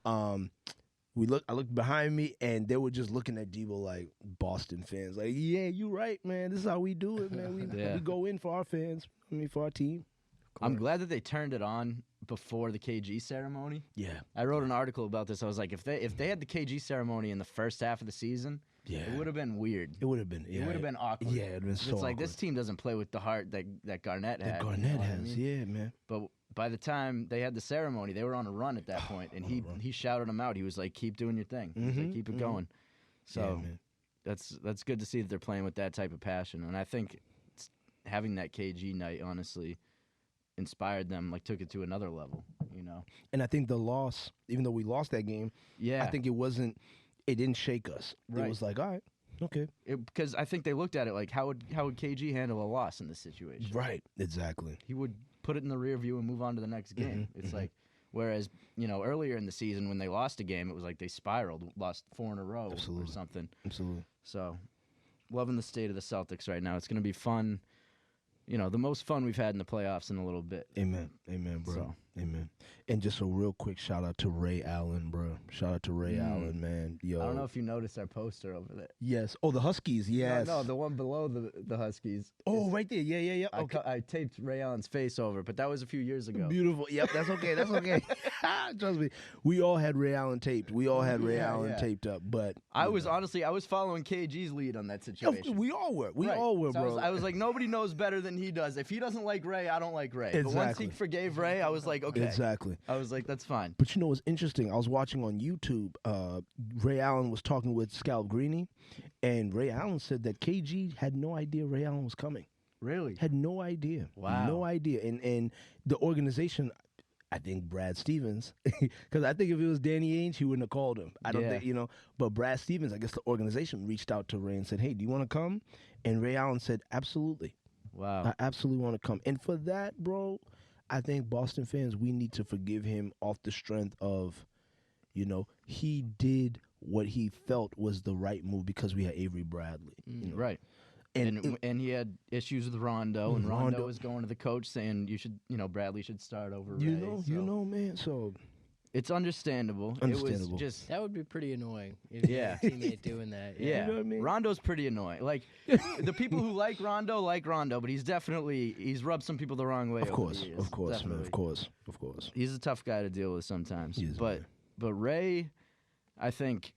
I looked behind me, and they were just looking at Debo like Boston fans. Like, yeah, you right, man. This is how we do it, man. We go in for our fans. I mean, for our team. I'm glad that they turned it on before the KG ceremony. Yeah. I wrote an article about this. I was like, if they had the KG ceremony in the first half of the season, it would have been weird. It would have been. Yeah, it would have been awkward. Yeah, it would have been so It's like awkward. this team doesn't play with the heart that Garnett had. That Garnett has, I mean? yeah, man. But by the time they had the ceremony, they were on a run at that point, and he shouted them out. He was like, "Keep doing your thing. He was like, keep it going." So that's good to see that they're playing with that type of passion, and I think having that KG night honestly inspired them, like took it to another level, you know. And I think the loss, even though we lost that game, I think it didn't shake us. Right. It was like, all right, okay. Because I think they looked at it like, how would KG handle a loss in this situation? Right, exactly. He would put it in the rear view and move on to the next game. It's like, whereas, you know, earlier in the season when they lost a game, it was like they spiraled, lost 4 in a row or something. Absolutely. So, loving the state of the Celtics right now. It's going to be fun. You know, the most fun we've had in the playoffs in a little bit. Amen, bro. So. Amen. And just a real quick shout out to Ray Allen, bro. Shout out to Ray Allen, man. Yo. I don't know if you noticed our poster over there. Yes. Oh, the Huskies. Yes. No, the one below the Huskies. Oh, right there. Yeah. Okay. I taped Ray Allen's face over, but that was a few years ago. Beautiful. Yep, that's okay. That's okay. Trust me. We all had Ray Allen taped. We all had Ray Allen taped up. But I was following KG's lead on that situation. We all were. We Right. all were, So bro. I was like, nobody knows better than he does. If he doesn't like Ray, I don't like Ray. But once Exactly. he forgave Ray, I was like, okay. Exactly. I was like, that's fine. But you know what's interesting? I was watching on YouTube. Ray Allen was talking with Scalabrine, and Ray Allen said that KG had no idea Ray Allen was coming. Really? Had no idea. Wow. No idea. And the organization, I think Brad Stevens, because I think if it was Danny Ainge, he wouldn't have called him. I don't think, but Brad Stevens, I guess the organization reached out to Ray and said, hey, do you want to come? And Ray Allen said, absolutely. Wow. I absolutely want to come. And for that, bro, I think Boston fans, we need to forgive him off the strength of, he did what he felt was the right move because we had Avery Bradley. Right. And he had issues with Rondo, and Rondo was going to the coach saying Bradley should start over Ray. Man. So it's understandable. It was just that would be pretty annoying if you had a teammate doing that. Yeah. You know what I mean? Rondo's pretty annoying. Like the people who like Rondo, but he's rubbed some people the wrong way. Of course, over the years. of course, man, Definitely. of course. He's a tough guy to deal with sometimes. He is, but Ray, I think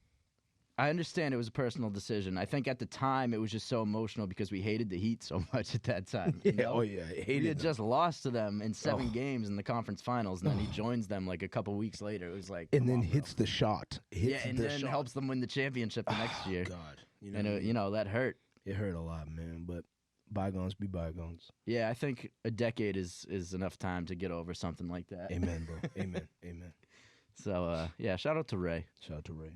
I understand it was a personal decision. I think at the time it was just so emotional because we hated the Heat so much at that time. Yeah, oh yeah, I hated We had them. just lost to them in 7 games in the conference finals, and then he joins them like a couple weeks later. It was like, and come then on, bro. hits the shot. And then helps them win the championship the next year. God, And that hurt. it hurt a lot, man. But bygones be bygones. Yeah, I think a decade is enough time to get over something like that. Amen, bro. Amen. Amen. So shout out to Ray. Shout out to Ray.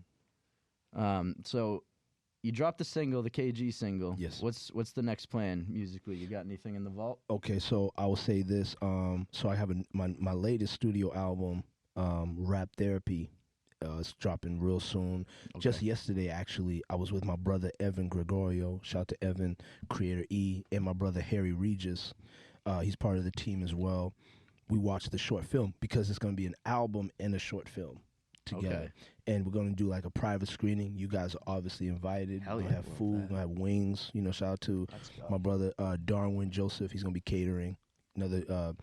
So you dropped the single, the KG single. Yes. What's the next plan musically? You got anything in the vault? Okay, so I will say this. So I have my latest studio album, Rap Therapy. It's dropping real soon. Okay. Just yesterday, actually, I was with my brother Evan Gregorio. Shout out to Evan, Creator E, and my brother Harry Regis. He's part of the team as well. We watched the short film because it's going to be an album and a short film together. Okay. And we're going to do like a private screening. You guys are obviously invited. Hell We're yeah. going to have food. We're going to have wings. Shout out to my brother Darwin Joseph. He's going to be catering. Another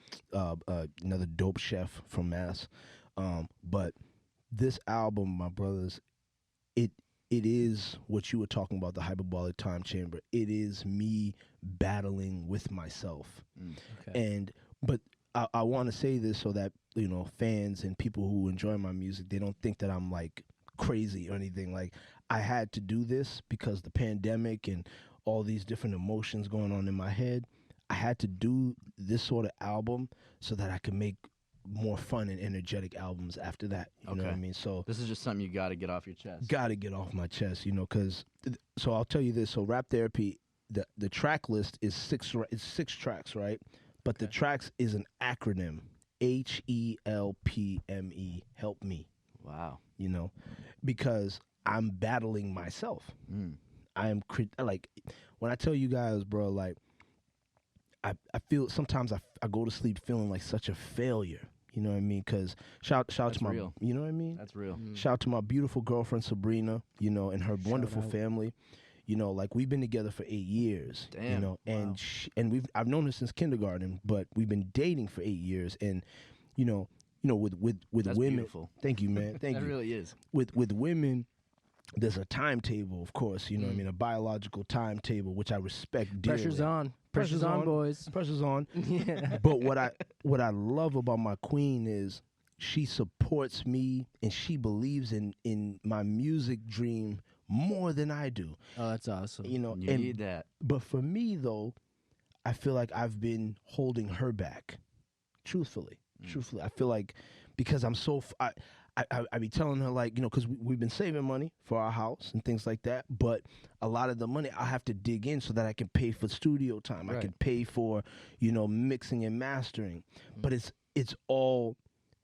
dope chef from Mass. But this album, my brothers, it is what you were talking about, the hyperbolic time chamber. It is me battling with myself. Okay. But I want to say this so that, fans and people who enjoy my music, they don't think that I'm like crazy or anything. Like, I had to do this because the pandemic and all these different emotions going on in my head. I had to do this sort of album so that I could make more fun and energetic albums after that. You know what I mean? So This is just something you got to get off your chest. got to get off my chest, because so I'll tell you this. So Rap Therapy, the track list is 6 tracks, right? But the tracks is an acronym, HELPME, help me. Wow. Because I'm battling myself. like when I tell you guys, bro, like I feel sometimes I go to sleep feeling like such a failure. You know what I mean? Because shout That's to my, real. you know what I mean? That's real. Shout out to my beautiful girlfriend Sabrina, you know, and her wonderful out. family. You know, like we've been together for 8 years. You Damn. know, Wow. and I've known her since kindergarten, but we've been dating for 8 years. And you know, with That's women. beautiful. Thank you, man. Thank That you. really is. With women, there's a timetable, of course. You know what I mean? A biological timetable, which I respect dearly. Pressure's on. Pressure's on, boys. Pressure's on. Yeah. But what I love about my queen is she supports me and she believes in my music dream more than I do. Oh, that's awesome. You know, You and, need that. but for me though, I feel like I've been holding her back. Truthfully, I feel like because I'm so I be telling her like, you know, because we've been saving money for our house and things like that, but a lot of the money I have to dig in so that I can pay for studio time. I Right. can pay for, you know, mixing and mastering. But it's all,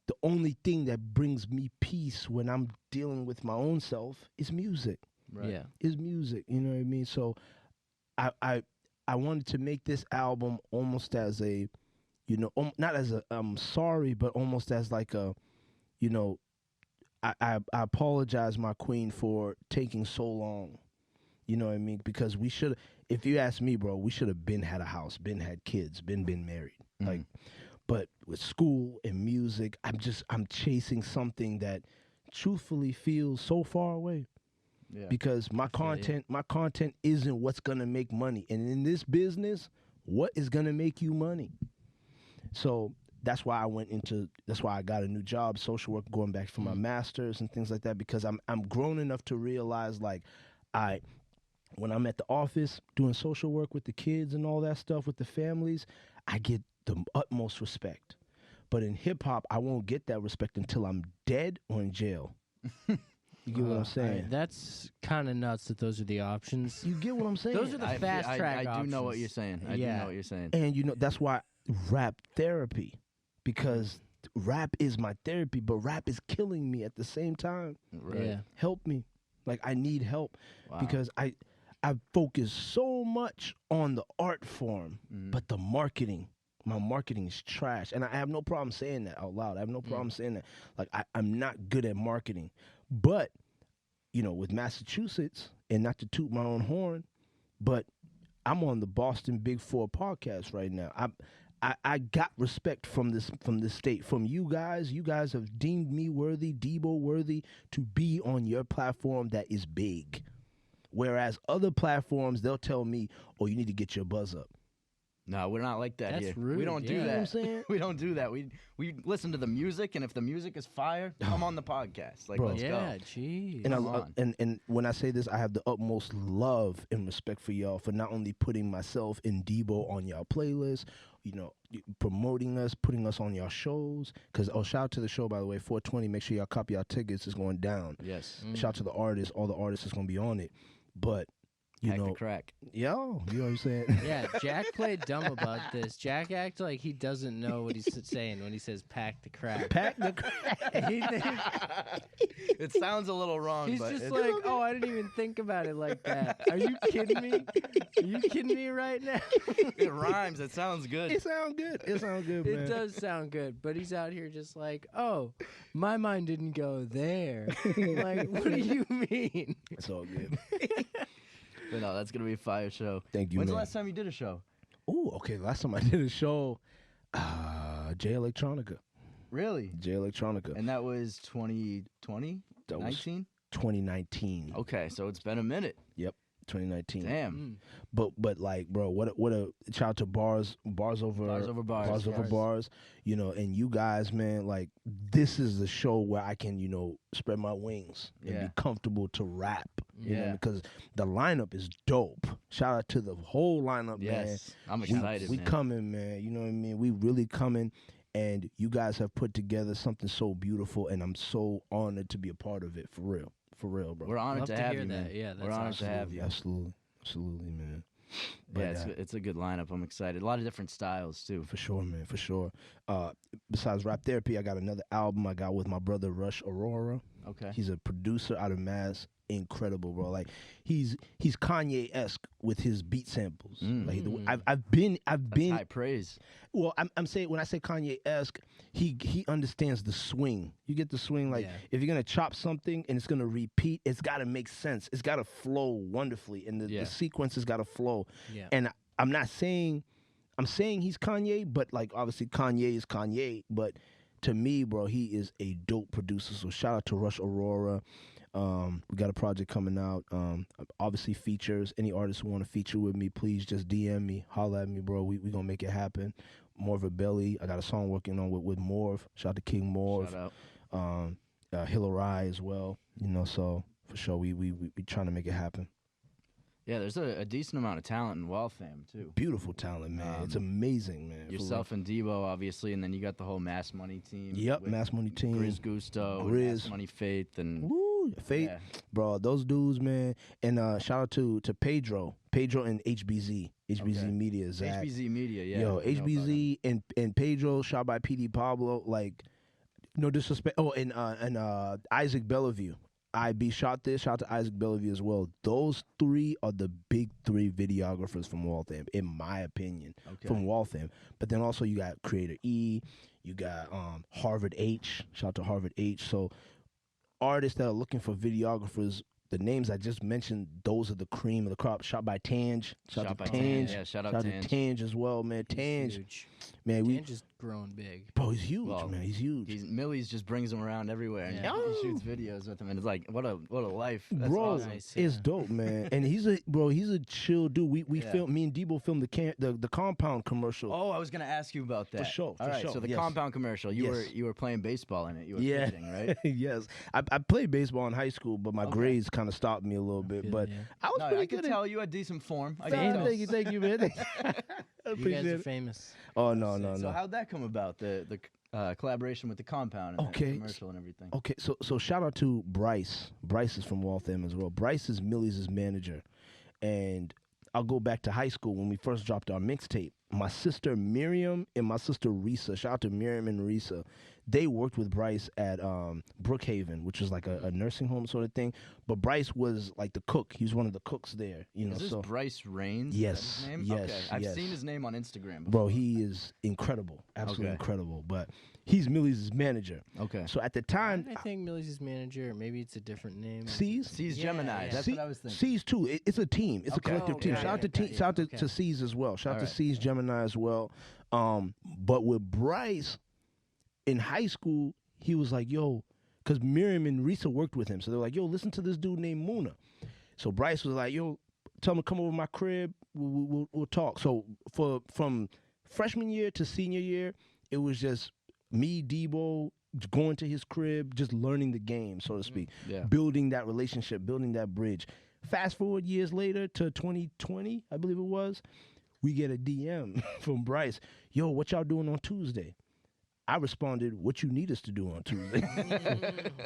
the only thing that brings me peace when I'm dealing with my own self is music. Right. Yeah. Is music, you know what I mean? So I wanted to make this album almost as a, you know, not as a I'm sorry, but almost as like a, you know, I apologize, my queen, for taking so long. You know what I mean? Because we should, if you ask me, bro, we should have been had a house, been had kids, been married. Like, but with school and music, I'm chasing something that truthfully feels so far away. Yeah. Because my content isn't what's gonna make money. And in this business, what is gonna make you money? So that's why I got a new job, social work, going back for my master's and things like that, because I'm grown enough to realize, like, when I'm at the office doing social work with the kids and all that stuff with the families, I get the utmost respect. But in hip hop, I won't get that respect until I'm dead or in jail. You get what I'm saying? That's kind of nuts that those are the options. You get what I'm saying? Those are the fast track I do know what options. you're saying. I do Yeah. know what you're saying. And you know, that's why rap therapy, because rap is my therapy, but rap is killing me at the same time. Right. Yeah. Help me. Like, I need help Wow. because I focus so much on the art form, but the marketing, my marketing is trash. And I have no problem saying that out loud. I have no problem saying that. Like, I'm not good at marketing. But, you know, with Massachusetts, and not to toot my own horn, but I'm on the Boston Big Four podcast right now. I got respect from this state, from you guys. You guys have deemed me worthy, Debo worthy, to be on your platform that is big. Whereas other platforms, they'll tell me, oh, you need to get your buzz up. No, we're not like that That's here. rude, We don't do yeah. You know what I'm that. saying? We don't do that. We listen to the music, and if the music is fire, come on the podcast. Like, Bro. let's Yeah, go. jeez. And, Come on. and when I say this, I have the utmost love and respect for y'all for not only putting myself and Debo on y'all playlist, you know, promoting us, putting us on y'all shows. Because, shout out to the show, by the way, 420. Make sure y'all copy y'all tickets. It's going down. Yes. Shout out to the artists. All the artists is going to be on it. But, you Hack know, the crack. yo, you know what I'm saying? Yeah, Jack played dumb about this. Jack acts like he doesn't know what he's saying when he says "pack the crack." Pack the crack. He thinks- It sounds a little wrong, he's but just it's- like, "Oh, I didn't even think about it like that." Are you kidding me? Are you kidding me right now? it rhymes. It sounds good. It sounds good. It sounds good, man. It does sound good, but he's out here just like, "Oh, my mind didn't go there." Like, what do you mean? It's all good. But no, that's gonna be a fire show. Thank you, When's man. the last time you did a show? Oh, okay. Last time I did a show, J Electronica. Really? J Electronica. And that was 2020? That was 19? 2019. Okay, so it's been a minute. Yep, 2019. Damn. But like, bro, what a shout out to bars over bars. You know, and you guys, man, like, this is the show where I can, you know, spread my wings and Yeah. be comfortable to rap. You know, Yeah. because the lineup is dope. Shout out to the whole lineup, man. Yes. I'm excited, We man. coming, man. You know what I mean? We really coming. And you guys have put together something so beautiful, and I'm so honored to be a part of it. For real, bro. We're honored Love to to have hear you, that. man. Yeah, that's We're honored to awesome. have you. Absolutely, man. But, Yeah, it's a good lineup. I'm excited. A lot of different styles, too. for sure, man, for sure. Besides Rap Therapy, I got another album I got with my brother Rush Aurora. Okay. He's a producer out of incredible, bro. Like he's Kanye-esque with his beat samples. Like I've That's high praise. well, I'm saying when I say Kanye-esque, he understands the swing. You get the swing, like if you're gonna chop something and it's gonna repeat, it's gotta make sense. It's gotta flow wonderfully, and the sequence has gotta flow. Yeah. And I'm saying he's Kanye, but like obviously Kanye is Kanye. But to me, bro, he is a dope producer. So shout out to Rush Aurora. We got a project coming out. Obviously features. Any artists who want to feature with me, please just DM me, holla at me, bro. We gonna make it happen. Morv Belly. I got a song working on with Morv. Shout out to King Morv. Shout out. Hillary as well. You know, so for sure we trying to make it happen. Yeah, there's a decent amount of talent in Waltham, too. Beautiful talent, man. It's amazing, man. Yourself and Debo, obviously, and then you got the whole Mass Money team. Yep, Mass Money team. Grizz Gusto, Mass Money Faith, and... Woo, Faith. Yeah. Bro, those dudes, man. And shout out to Pedro and HBZ. HBZ Media, Zach. HBZ Media, yeah. Yo, HBZ and Pedro, shot by PD Pablo, like, no disrespect. Oh, and Isaac Bellevue. IB shot this. Shout out to Isaac Bellevue as well. Those three are the big three videographers from Waltham, in my opinion, from Waltham. But then also you got Creator E, you got Harvard H. Shout out to Harvard H. So artists that are looking for videographers, the names I just mentioned, those are the cream of the crop. Shot by Tange. Shout out to Tange. Yeah, shout out to Tange as well, man. Tange. Huge. Man, Tange is growing big. Bro, he's huge, man. He's huge. Millie's just brings him around everywhere, and he shoots videos with him, and it's like, what a life. That's bro, awesome. it's dope, man. And he's a chill dude. We filmed, me and Debo filmed the Compound commercial. Oh, I was gonna ask you about that. For sure. All right, so the Compound commercial, you were playing baseball in it. You were pitching, right? Yes. I played baseball in high school, but my grades kind of stopped me a little bit. But I was pretty good. I could tell you had decent form. Thank you, man. You guys are famous. Oh no. So how'd that come about? The collaboration with the Compound and the commercial and everything. Okay, so shout out to Bryce. Bryce is from Waltham as well. Bryce is Millie's manager, and I'll go back to high school when we first dropped our mixtape. My sister Miriam and my sister Risa. Shout out to Miriam and Risa. They worked with Bryce at Brookhaven, which is like a nursing home sort of thing. But Bryce was like the cook. He was one of the cooks there. You know, is this Bryce Rains? Yes. Is that his name? Yes. Okay. I've seen his name on Instagram before. Bro, he is incredible. Absolutely incredible. But he's Millie's manager. Okay. So at the time, I think Millie's manager. Maybe it's a different name. C's Gemini. Yeah. That's what I was thinking. C's too. It's a team. It's a collective team. Shout out to C's as well. Shout out to C's Gemini as well. But with Bryce in high school, he was like, yo, because Miriam and Risa worked with him. So they're like, yo, listen to this dude named Muna. So Bryce was like, yo, tell him to come over to my crib. We'll talk. So from freshman year to senior year, it was just me, Debo, going to his crib, just learning the game, so to speak. Building that relationship, building that bridge. Fast forward years later to 2020, I believe it was, we get a DM from Bryce. Yo, what y'all doing on Tuesday? I responded, what you need us to do on Tuesday?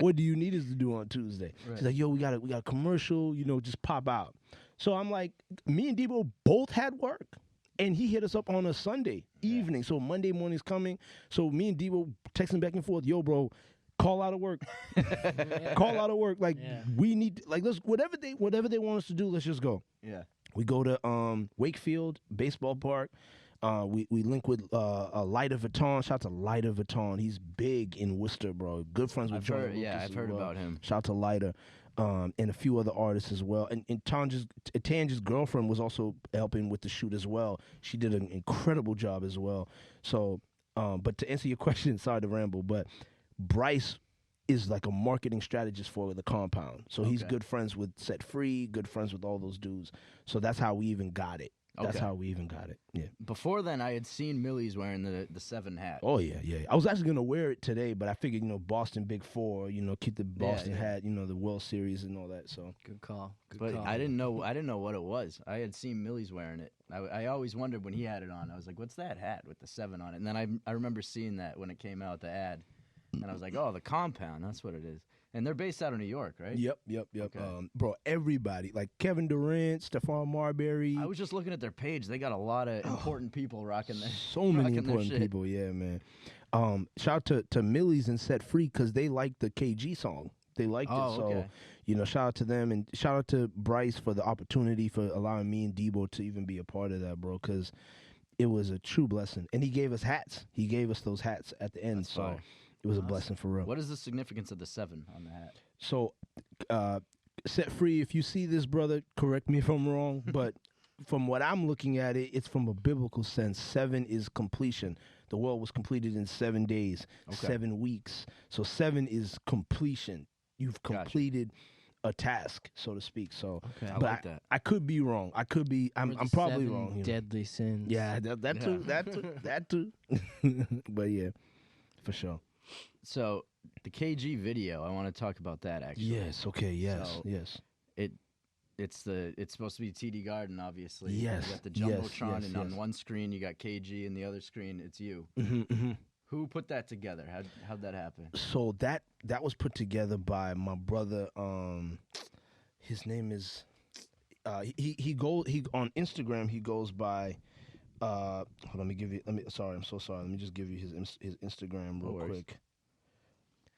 What do you need us to do on Tuesday? Right. She's like, yo, we got a commercial, just pop out. So I'm like, me and Debo both had work. And he hit us up on a Sunday evening. So Monday morning's coming. So me and Debo texting back and forth, yo, bro, call out of work. Call out of work. Like, we need, like, let's, whatever they want us to do, let's just go. Yeah. We go to Wakefield Baseball Park. We link with Lighter Vuitton. Shout out to Lighter Vuitton. He's big in Worcester, bro. Good friends with John Lucas. Yeah, I've heard about him. Shout out to Lighter. And a few other artists as well. And Tange's girlfriend was also helping with the shoot as well. She did an incredible job as well. So, but to answer your question, sorry to ramble, but Bryce is like a marketing strategist for the Compound. So he's good friends with Set Free, good friends with all those dudes. So that's how we even got it. That's how we even got it. Yeah. Before then, I had seen Millie's wearing the 7 hat. Oh yeah. I was actually gonna wear it today, but I figured, Boston Big Four, keep the Boston hat, the World Series and all that. So good call. But I didn't know what it was. I had seen Millie's wearing it. I always wondered when he had it on. I was like, what's that hat with the 7 on it? And then I remember seeing that when it came out, the ad, and I was like, oh, the Compound. That's what it is. And they're based out of New York, right? Yep. Okay. Bro, everybody, like Kevin Durant, Stephon Marbury. I was just looking at their page. They got a lot of important people rocking their So many important people, yeah, man. Shout out to Millie's and Set Free because they like the KG song. They liked it. So, shout out to them, and shout out to Bryce for the opportunity for allowing me and Debo to even be a part of that, bro, because it was a true blessing. And he gave us hats. He gave us those hats at the end, That's so fire. it was a blessing for real. What is the significance of the 7 on the hat? So, Set Free, if you see this, brother, correct me if I'm wrong, but from what I'm looking at it, it's from a biblical sense. 7 is completion. The world was completed in 7 days, 7 weeks. So 7 is completion. You've completed a task, so to speak. So, I but like that. I could be wrong. I could be. I'm probably 7 wrong. Deadly sins. Yeah, that too. That too. But yeah, for sure. So the KG video, I want to talk about that actually. Yes. Okay. Yes. So, yes. It's supposed to be TD Garden, obviously. Yes. You got the Yes, Jumbotron, yes, and on yes. one screen you got KG, and the other screen it's you. Who put that together? How'd that happen? So that was put together by my brother. His name is he on Instagram he goes by hold on, sorry, I'm so sorry. Let me just give you his Instagram real quick.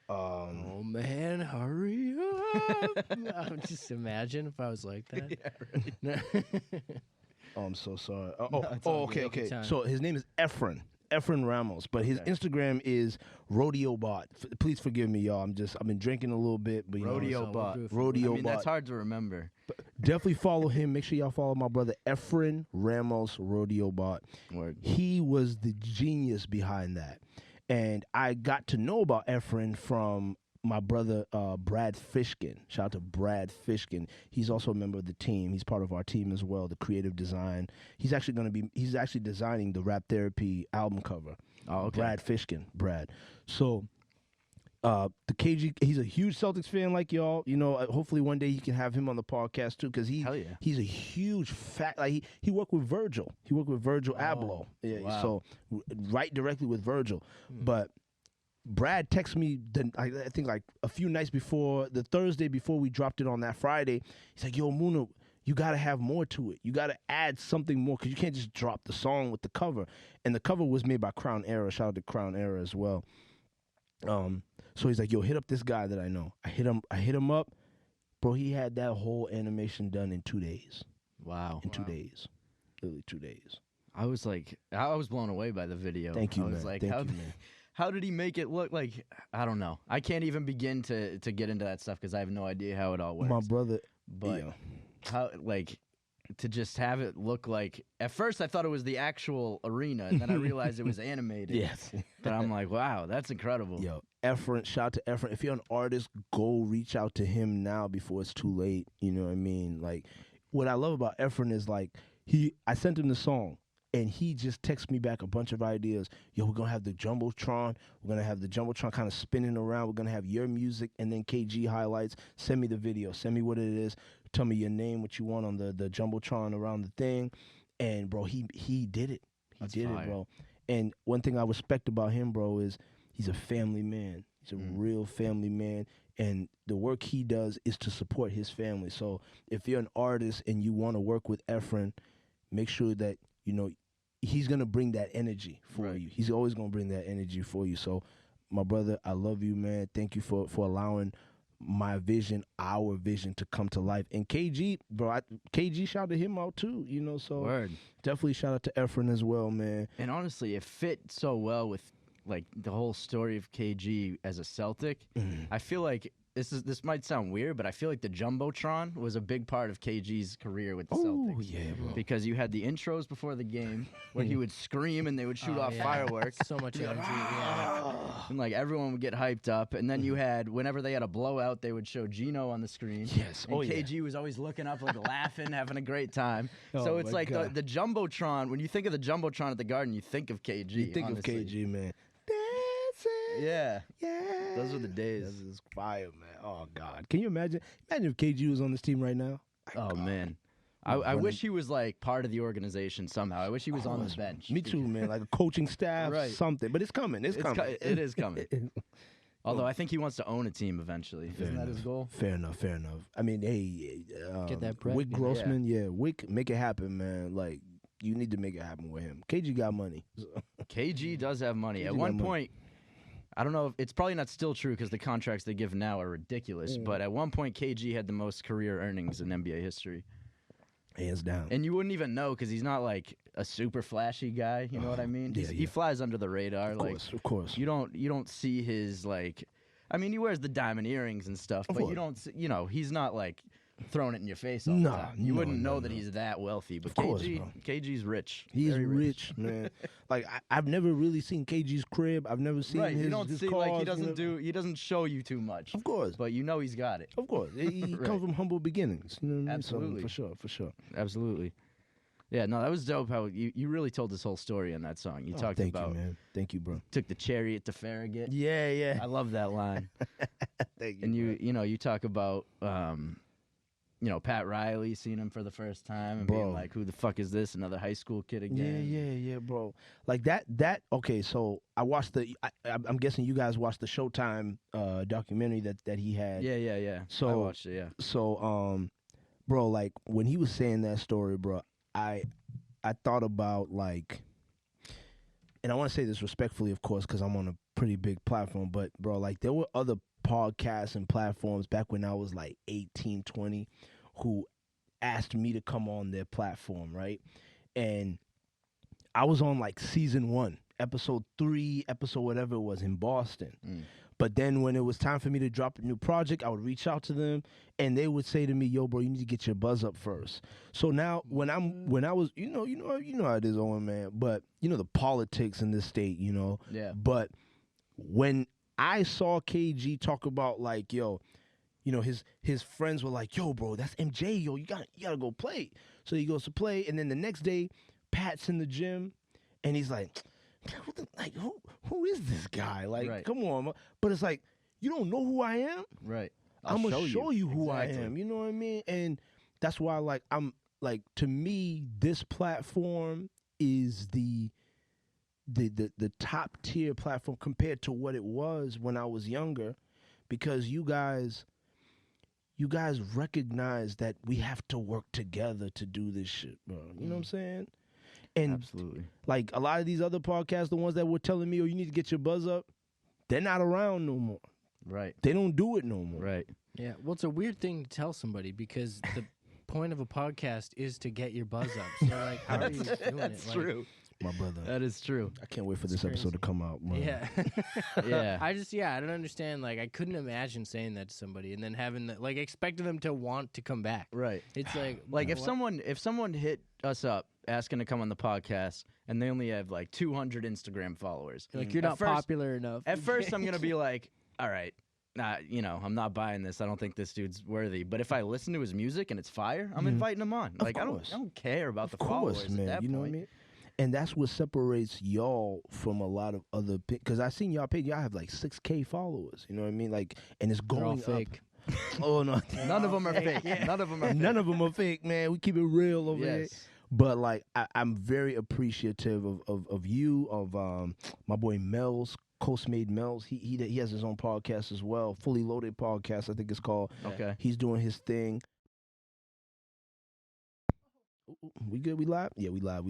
Oh man, hurry up! Just imagine if I was like that. Yeah, right. Oh, I'm so sorry. Okay. Okay. So his name is Efren Ramos, but his Instagram is Rodeo Bot. Please forgive me, y'all. I've been drinking a little bit, but Rodeo Bot. Rodeo I mean, Bot. that's hard to remember. But definitely follow him. Make sure y'all follow my brother Efren Ramos, Rodeo Bot. Word. He was the genius behind that, and I got to know about Efren from my brother Brad Fishkin. Shout out to Brad Fishkin. He's also a member of the team. He's part of our team as well, the creative design. He's actually designing the Rap Therapy album cover. Oh, okay. Brad Fishkin. So the KG, he's a huge Celtics fan like y'all. Hopefully one day you can have him on the podcast too, because Hell yeah. he's a huge he worked with Virgil. He worked with Virgil Abloh. Yeah, wow. so right directly with Virgil. But Brad texted me, I think like a few nights before, the Thursday before we dropped it on that Friday. He's like, yo, Muna, you got to have more to it. You got to add something more because you can't just drop the song with the cover. And the cover was made by Crown Era. Shout out to Crown Era as well. So he's like, yo, hit up this guy that I know. I hit him up. Bro, he had that whole animation done in 2 days. Wow. In 2 days. Literally 2 days. I was blown away by the video. Thank you, I was man. like, Thank you, man. how did he make it look like? I don't know. I can't even begin to get into that stuff because I have no idea how it all works. My brother, But yeah. how, like, to just have it look like, at first I thought it was the actual arena, and then I realized it was animated. Yes. But I'm like, wow, that's incredible. Yo, Efren, shout out to Efren. If you're an artist, go reach out to him now before it's too late. You know what I mean? Like, what I love about Efren is like, I sent him the song, and he just texted me back a bunch of ideas. Yo, we're going to have the Jumbotron. We're going to have the Jumbotron kind of spinning around. We're going to have your music and then KG highlights. Send me the video. Send me what it is. Tell me your name, what you want on the Jumbotron around the thing. And, bro, he did it. He did it, bro. And one thing I respect about him, bro, is he's a family man. He's a real family man. And the work he does is to support his family. So if you're an artist and you want to work with Efren, make sure that, he's going to bring that energy for you. He's always going to bring that energy for you. So, my brother, I love you, man. Thank you for allowing my vision, our vision to come to life. And KG, bro, KG shouted him out too, so Word. Definitely shout out to Efren as well, man. And honestly, it fit so well with like the whole story of KG as a Celtic. I feel like this might sound weird, but I feel like the Jumbotron was a big part of KG's career with the Celtics. Oh, yeah, bro. Because you had the intros before the game where he would scream and they would shoot off fireworks. So much energy. Yeah. And like everyone would get hyped up. And then you had, whenever they had a blowout, they would show Gino on the screen. Yes. And KG was always looking up, like laughing, having a great time. Oh, So it's my like God. the Jumbotron, when you think of the Jumbotron at the Garden, you think of KG. You think honestly. of KG, man. Dancing. Yeah. Yeah. Those were the days. This is fire, man. Oh, God. Can you imagine? Imagine if KG was on this team right now. Oh, man. I wish he was like part of the organization somehow. I wish he was on the bench. Me too, man. Like a coaching staff, Right. something. But it's coming. It's coming. It is coming. Although I think he wants to own a team eventually. Isn't that his goal? Fair enough. I mean, hey, Get that bread, Wick man. Grossman, Wick, make it happen, man. Like, you need to make it happen with him. KG got money. KG does have money. KG At got one money. point, I don't know if it's probably not still true because the contracts they give now are ridiculous. But at one point, KG had the most career earnings in NBA history. Hands down. And you wouldn't even know because he's not like a super flashy guy. You know what I mean? He flies under the radar. Of course. You don't see his like. I mean, he wears the diamond earrings and stuff, but you don't. You know, he's not like throwing it in your face all the time. You wouldn't know that he's that wealthy. But KG's rich. He's rich, man. Like I've never really seen KG's crib. I've never seen his. You don't his see cars, like he doesn't show you too much. Of course, but you know he's got it. Of course, he comes from humble beginnings. You know what I mean? Absolutely, so, for sure. Absolutely. Yeah, no, that was dope. How you really told this whole story in that song. You talked about. Thank you, man. Thank you, bro. Took the chariot to Farragut. Yeah. I love that line. Thank you. And you talk about Pat Riley, seeing him for the first time and being like, who the fuck is this? Another high school kid again? Yeah, bro. Like that. Okay, so I watched I'm guessing you guys watched the Showtime documentary that he had. Yeah. So I watched it. Yeah. So bro, like when he was saying that story, bro, I thought about like, and I want to say this respectfully, of course, because I'm on a pretty big platform, but bro, like there were other podcasts and platforms back when I was like 18, 20 who asked me to come on their platform, right? And I was on like season 1, episode 3, episode whatever it was in Boston. But then when it was time for me to drop a new project, I would reach out to them and they would say to me, "Yo, bro, you need to get your buzz up first." So now when I was, you know how it is, Owen, man. But you know the politics in this state, you know. Yeah. But when I saw KG talk about like, yo, you know, his friends were like, "Yo, bro, that's MJ, yo, you gotta go play." So he goes to play, and then the next day, Pat's in the gym, and he's like, who is this guy? Like, come on, but it's like you don't know who I am, right? I'm gonna show you who I am. You know what I mean? And that's why, like, I'm like, to me, this platform is the top tier platform compared to what it was when I was younger, because you guys recognize that we have to work together to do this shit, bro. You know what I'm saying? And absolutely, like a lot of these other podcasts, the ones that were telling me, "Oh, you need to get your buzz up," they're not around no more. Right. They don't do it no more. Right. Yeah. Well, it's a weird thing to tell somebody because the point of a podcast is to get your buzz up. So, like, how are you doing That's it? true. My brother. That is true. I can't wait for this episode to come out, bro. Yeah. Yeah. I don't understand. Like, I couldn't imagine saying that to somebody and then having like expecting them to want to come back. Right. It's like if someone hit us up asking to come on the podcast and they only have like 200 Instagram followers, like you're not popular enough. At first, I'm gonna be like, all right. I'm not buying this. I don't think this dude's worthy. But if I listen to his music and it's fire, I'm inviting him on. Like I don't care about the followers, man. At that you know point. what I mean? And that's what separates y'all from a lot of other, because I seen y'all page. Y'all have like 6K followers. You know what I mean? Like, and it's They're all going fake. up. Oh no, None of them are fake. Yeah. None of them are fake. None of them are fake, man. We keep it real over here. But like, I'm very appreciative of you, of my boy Mel's, Coastmade Mel's. He has his own podcast as well, Fully Loaded Podcast, I think it's called. Okay. He's doing his thing. We good? We live? Yeah, we live.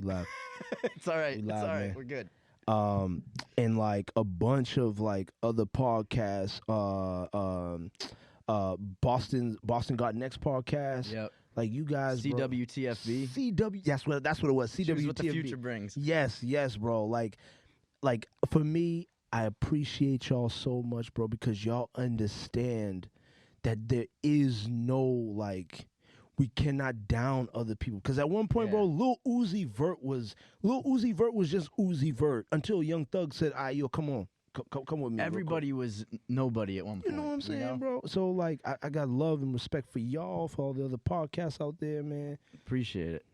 It's all right. We live, it's all right. man. We're good. And like a bunch of like other podcasts, Boston Got Next podcast. Yep. Like you guys, CWTFB. CW. That's what it was. CWTFB. Choose what the future brings. Yes, bro. Like for me, I appreciate y'all so much, bro, because y'all understand that there is no like, we cannot down other people. Because at one point, bro, Lil Uzi Vert was just Uzi Vert until Young Thug said, "All right, yo, come on. Come with me." Everybody was nobody at one point. You know what I'm saying, bro? So, like, I got love and respect for y'all, for all the other podcasts out there, man. Appreciate it.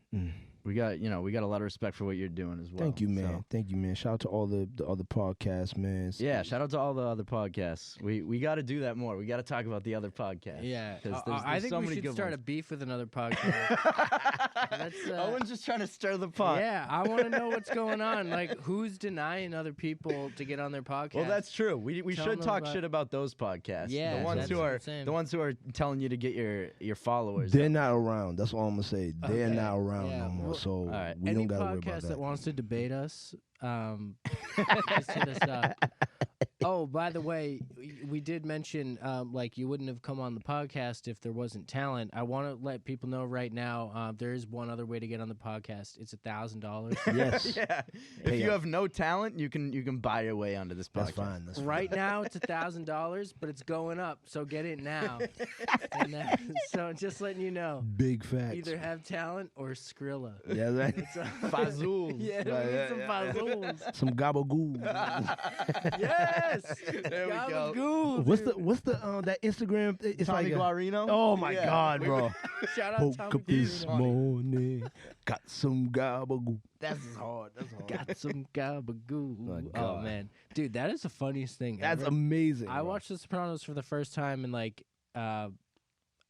We got a lot of respect for what you're doing as well. Thank you, man. So. Thank you, man. Shout out to all the other podcasts, man. Yeah, shout out to all the other podcasts. We got to do that more. We got to talk about the other podcasts. Yeah, there's I think so we many should good start ones. a beef with another podcast. Owen's just trying to stir the pot. Yeah, I want to know what's going on. Like, who's denying other people to get on their podcast? Well, that's true. We Tell should them talk about- shit about those podcasts. Yeah, the ones that's who what are I'm saying. the ones who are telling you to get your followers. They're not around. That's all I'm gonna say. They're Okay. not around Yeah, no more. well, So all right. we Any don't gotta worry podcast about that that. wants to debate us, just hit us up. Oh, by the way, we did mention like you wouldn't have come on the podcast if there wasn't talent. I want to let people know right now there is one other way to get on the podcast. It's $1,000. Yes. Yeah. Pay If you up. have no talent, you can buy your way onto this podcast. That's fine. That's fine. Right now it's $1,000, but it's going up. So get it now. And so just letting you know, Big facts. either have talent or Skrilla. Yeah, right. It's Fazul. yeah, we Yeah, need some fazools. Some gabagool. Yes, There we go. Gabagool, What's the that Instagram? It's Tommy like Guarino. oh my Yeah. God, bro! Shout out Woke Tommy up this Guarino. morning, got some gabagool. That's hard. That's hard. Got some gabagool. My Oh God. man, dude, that is the funniest thing. That's ever. amazing. I bro. watched The Sopranos for the first time in like,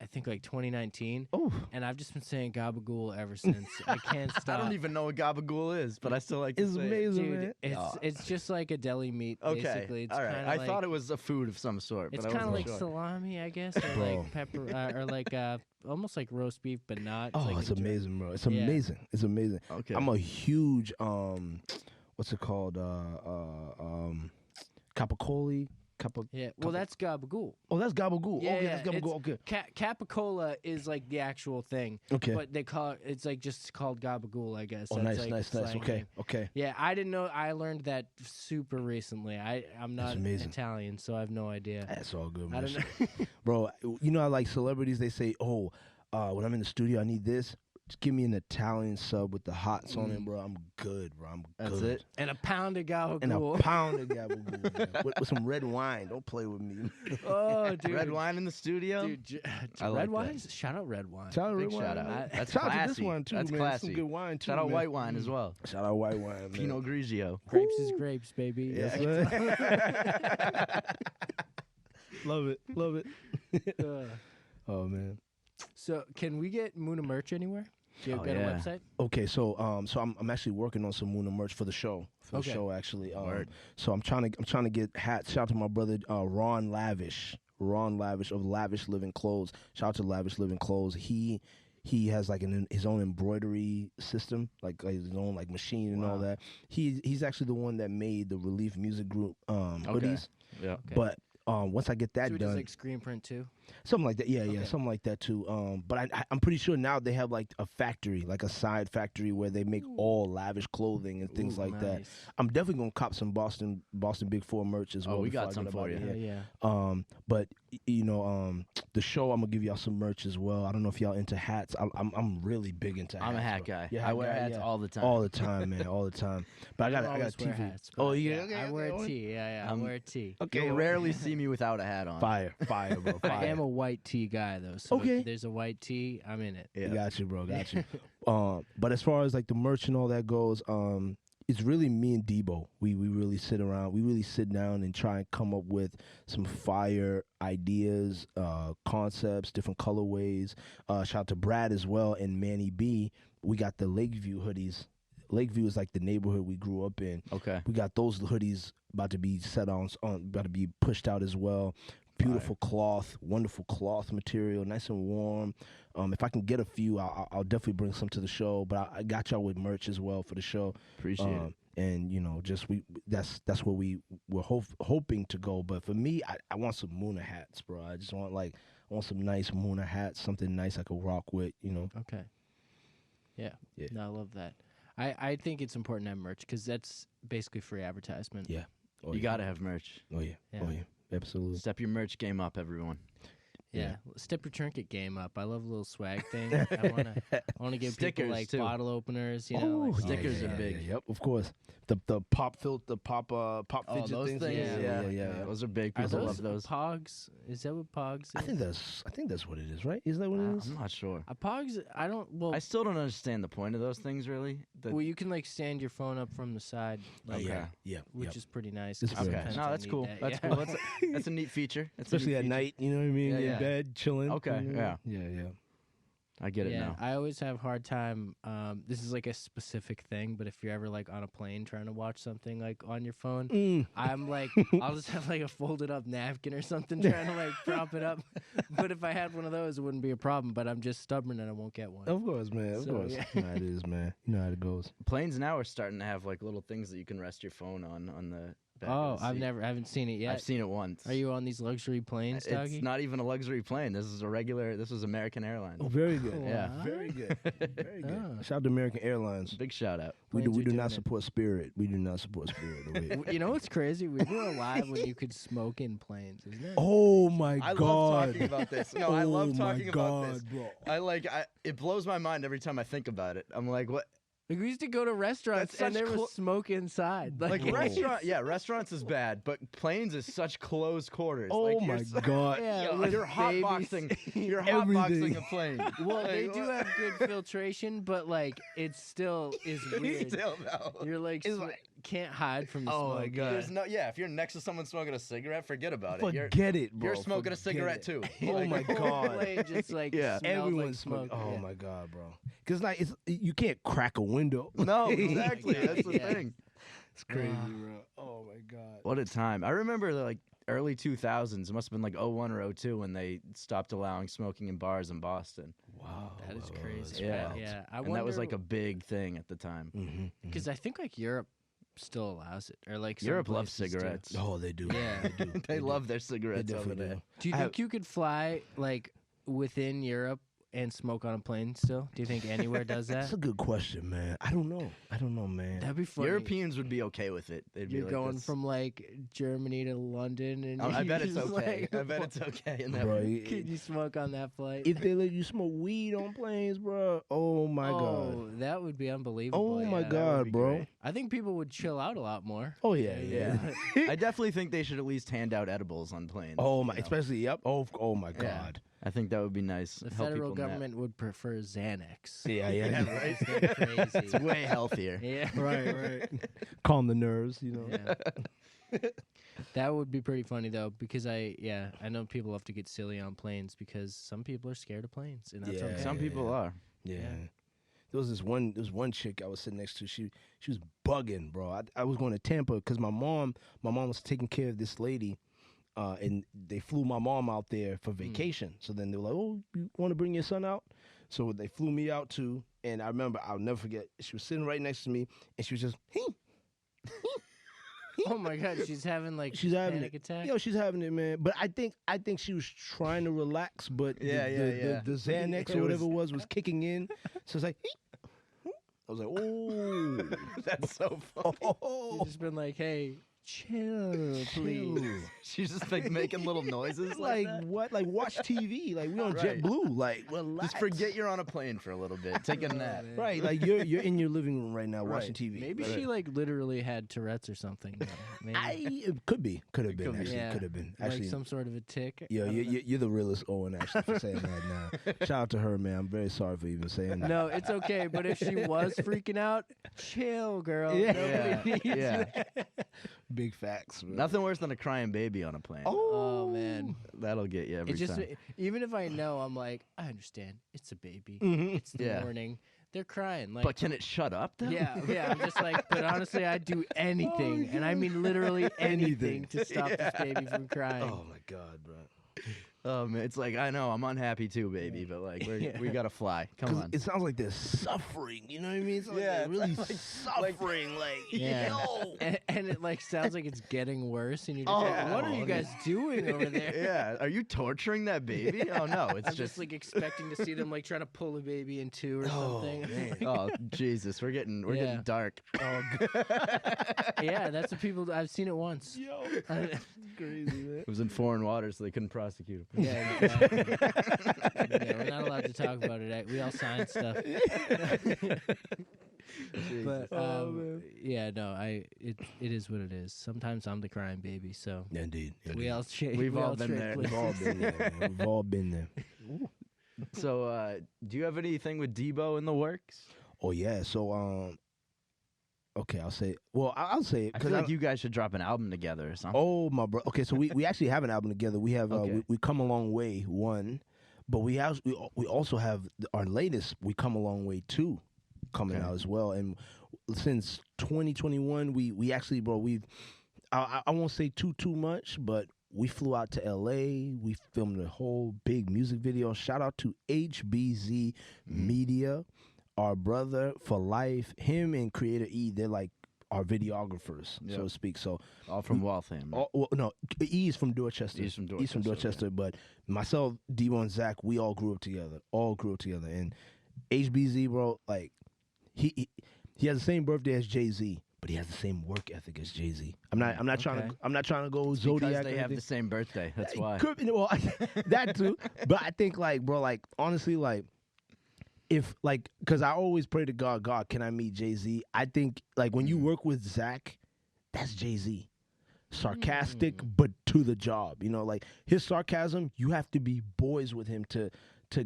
I think like 2019, Oh, and I've just been saying gabagool ever since. I can't I stop. don't even know what gabagool is, but I still like to it's say it. amazing, Dude, man. it's just like a deli meat. Okay. Basically, it's All right. kinda I like, thought it was a food of some sort, It's but I kind of wasn't like sure. salami, I guess, or Bro. like pepper, or like almost like roast beef, but not. Oh, like it's a dry- amazing, bro. It's Yeah. amazing. It's amazing. Okay. I'm a huge what's it called? Capicoli. Yeah, well, that's gabagool. Oh, that's gabagool. Yeah, okay, yeah, that's gabagool. Okay. Capicola is like the actual thing, Okay. but they call it's like just called gabagool, I guess. Oh, That's nice, like nice, nice. slang Okay, name. okay. Yeah, I didn't know. I learned that super recently. I'm not amazing. Italian, so I have no idea. That's all good, I man. don't know. Bro, you know, I like celebrities. They say, "Oh, when I'm in the studio, I need this. Just give me an Italian sub with the hots on it, bro. I'm good, bro. I'm That's good." it. And a pound of gabagool. And a pound of gabagool man. with some red wine. Don't play with me. Oh, dude. Red wine in the studio. Dude, I red like that. wine. Shout out red wine. Shout out Big red wine. shout out. man. That's Shout out to classy. this one too, That's man. classy. Some good wine too. Shout out man. white wine as well. Shout out white wine, man. Pinot Grigio. Grapes is grapes, baby. Yes, Yeah. sir. Love it. Love it. Uh, Oh man. so, can we get Muna merch anywhere? Do you Oh, got a yeah. website? Okay, so I'm actually working on some Muna merch for the show. Okay. Actually. Word. So I'm trying to get hats. Shout out to my brother Ron Lavish of Lavish Living Clothes. Shout out to Lavish Living Clothes. He has like his own embroidery system, like his own like machine and all Wow. that. He's actually the one that made the Relief Music Group hoodies. Yeah. Okay. But once I get that so he done, does like screen print too. something like that. Yeah, Okay. something like that too. But I'm pretty sure now they have like a factory, like a side factory where they make all lavish clothing and things Ooh, like that. nice. I'm definitely gonna cop some Boston Big Four merch as well. Oh, we before got I some get for up out you. of Yeah, here. yeah. But you know, the show I'm gonna give y'all some merch as well. I don't know if y'all into hats. I'm really big into hats. I'm a hat bro. guy. Yeah, I wear guy, hats yeah. all the time. All the time, man, all the time. But I got always wear TV. hats, but Oh yeah, yeah, okay, I wear okay, a tee. Yeah, I wear a tee. Okay, You'll rarely see me without a hat on. Fire, bro, fire. I am a white tee guy though, so Okay. if there's a white tee, I'm in it. Yeah. Got you, bro. Got you. But as far as like the merch and all that goes, it's really me and Debo. We really sit around. We really sit down and try and come up with some fire ideas, concepts, different colorways. Shout out to Brad as well and Manny B. We got the Lakeview hoodies. Lakeview is like the neighborhood we grew up in. Okay. We got those hoodies about to be about to be pushed out as well. Beautiful cloth, wonderful cloth material, nice and warm. If I can get a few, I'll definitely bring some to the show. But I got y'all with merch as well for the show. Appreciate it. And you know, just that's where we're hoping to go. But for me, I want some Muna hats, bro. I just want some nice Muna hats, something nice I could rock with. You know. Okay. Yeah. Yeah. No, I love that. I think it's important to have merch because that's basically free advertisement. Yeah. Oh, You yeah. gotta have merch. Oh yeah. Yeah. Oh yeah. Absolutely. Step your merch game up, everyone. Yeah. Step your trinket game up. I love a little swag thing. I wanna give people Stickers, like too. bottle openers. You know, like yeah, stickers yeah, are yeah, big. Yeah, yep, of course. The pop pop Oh, fidget those things. things. Yeah. Those are big. Are People those love those. Pogs? Is that what Pogs is? I think that's what it is, right? Is that what it is? I'm not sure. Pogs. I don't. Well, I still don't understand the point of those things, really. well, you can like stand your phone up from the side, like, Okay. Yeah. which Yep. is pretty nice. It's 'cause very Okay. sometimes No, I that's need cool. that, That's yeah. cool. That's a neat feature. That's a Especially neat at feature. night, you know what I mean? Yeah, In yeah. bed, chilling. Okay, you know? Yeah. I get it Yeah, now. I always have a hard time. This is like a specific thing, but if you're ever like on a plane trying to watch something like on your phone, I'm like, I'll just have like a folded up napkin or something trying to like prop it up. But if I had one of those, it wouldn't be a problem. But I'm just stubborn and I won't get one. Of course, man. Of So, course. yeah. You know how it is, man. You know how it goes. Planes now are starting to have like little things that you can rest your phone on back of Oh, the I seat. haven't seen it yet. I've seen it once. Are you on these luxury planes, Doggy? It's not even a luxury plane. This was American Airlines. Oh, very good. Yeah. Very good. Very good. Oh. Shout out to American Airlines. Big shout out. We Planes are do doing not it. support Spirit. We do not support Spirit. over here. You know what's crazy? We were alive when you could smoke in planes, isn't it? Oh my I God. love talking about this. No, I love Oh, talking my about God, this. bro. It blows my mind every time I think about it. I'm like, what? Like, we used to go to restaurants That's and there such was smoke inside. Like Bro. restaurants is bad, but planes is such close quarters. Oh like, my you're so- God. Yeah, Yo, with you're babies. hotboxing. You're Everything. hotboxing a plane. Well, they Like, do what? have good filtration, but like it still is weird. Still, no. You're like, It's like- can't hide from the Oh smoke. my God. There's no, if you're next to someone smoking a cigarette, forget about it. Forget it, bro. You're smoking a Forget cigarette it. too. Oh Like, my The whole God. plane just like Yeah. smelled Everyone's like smoke. smoking. Oh Yeah. my God, bro. Because like you can't crack a window. No, exactly. That's the Yeah. thing. It's crazy, Ah. bro. Oh my God. What a time. I remember like early 2000s. It must have been like 01 or 02 when they stopped allowing smoking in bars in Boston. Wow. That is crazy. Yeah. Yeah. I And that was like a big thing at the time. Mm-hmm. because I think like Europe still allows it, or like some Europe loves places do. cigarettes. Oh, they do. Yeah. They do. They do. love their They cigarettes over definitely there. do. Do you I think you could fly like within Europe and smoke on a plane still? Do you think anywhere does That's that? a good question, man. I don't know, man. That'd be funny. Europeans would be okay with it. They'd be You're like, going "That's- from like Germany to London, and I bet you're it's just okay. like, I bet it's okay in that. Bro, Could you smoke on that flight? if they let you smoke weed on planes, bro, oh my God. Oh, that would be unbelievable. Oh my yeah. that would God, be bro. great. I think people would chill out a lot more. Oh yeah, Yeah. yeah. I definitely think they should at least hand out edibles on planes. Oh my, you know? especially yep. Oh my Yeah. God. I think that would be nice. The Help federal people nap. government would prefer Xanax. Yeah, Yeah, right. It's crazy. It's way healthier. Yeah. right. Calm the nerves, you know. Yeah. That would be pretty funny though, because I know people love to get silly on planes because some people are scared of planes, and that's Yeah. okay. Some people are. Yeah. Yeah. There was one chick I was sitting next to. She was bugging, bro. I was going to Tampa because my mom was taking care of this lady, and they flew my mom out there for vacation. So then they were like, "Oh, you want to bring your son out?" So they flew me out too. And I remember, I'll never forget. She was sitting right next to me, and she was just, Oh my God, she's having like she's having panic it. attack. Yo, she's having it, man. But I think she was trying to relax, but Yeah, the Xanax It or whatever was- was kicking in. So it's like, I was like, oh. That's so funny. You've just been like, hey, chill, please. She's just like making little noises like, Like that. what? Like watch TV. Like we on Right. JetBlue. Like relax. Just forget you're on a plane for a little bit. Take a nap. man. Right. Like you're in your living room right now watching Right. TV. Maybe Right. she like literally had Tourette's or something. though. Maybe. It could be. Could have been. could be. Actually, Yeah. could have been. Like Actually, some sort of a tick. yo, I don't know. you're the realest Owen actually for saying that now. Shout out to her, man. I'm very sorry for even saying that. No, it's okay. But if she was freaking out, chill, girl. Yeah. Nobody needs Yeah. that. Big facts. Man. Nothing worse than a crying baby on a plane. Oh man, That'll get you every it just time. even if I know, I'm like, I understand. It's a baby. Mhm. It's the Yeah. morning. They're crying. Like, But can it shut up though? yeah. I'm just like, but honestly, I'd do anything, and I mean literally anything to stop this baby from crying. Oh my God, bro. Oh man, it's like I know I'm unhappy too, baby, but like Yeah. we gotta fly. Come 'Cause on. it sounds like they're suffering. You know what I mean? It's like Yeah, they're it's really like- suffering. Like, Yeah. yo. And it like sounds like it's getting worse, and you're just Oh, like, what are you guys doing over there? Yeah, are you torturing that baby? Oh no, it's I'm just like expecting to see them like trying to pull a baby in two or something. man. oh Jesus, we're getting Yeah. getting dark. Oh, Yeah, that's what people. I've seen it once. yo. Crazy, man. It was in foreign waters, so they couldn't prosecute him. Yeah, exactly. Yeah, we're not allowed to talk about it. We all sign stuff. But Oh, man. yeah, no, it is what it is. Sometimes I'm the crying baby, so Indeed. we all We've all been there. We've all been there. Man. We've all been there. So, do you have anything with Debo in the works? Oh yeah. So okay, I'll say. Well, I'll say it I feel like you guys should drop an album together or something. Oh my bro. Okay, so we actually have an album together. We have Okay. we come a long way one, but we also have our latest We Come a Long Way 2 coming Okay. out as well. And since 2021, we actually, bro, I won't say too much, but we flew out to LA. We filmed a whole big music video. Shout out to HBZ Media, our brother for life. Him and Creator E, they're like our videographers, so to speak. So all from Waltham. Right? well, no, E is from Dorchester. He's from Dorchester. Okay. But myself, D1, and Zach, we all grew up together. And HBZ, bro, like he has the same birthday as Jay-Z, but he has the same work ethic as Jay-Z. I'm not trying to go Zodiac. Because they have the same birthday. That's why. Well, that too. But I think like, bro, like honestly, like if like, because I always pray to God, can I meet Jay-Z? I think like when you work with Zach, that's Jay-Z. Sarcastic, but to the job. You know, like his sarcasm, you have to be boys with him to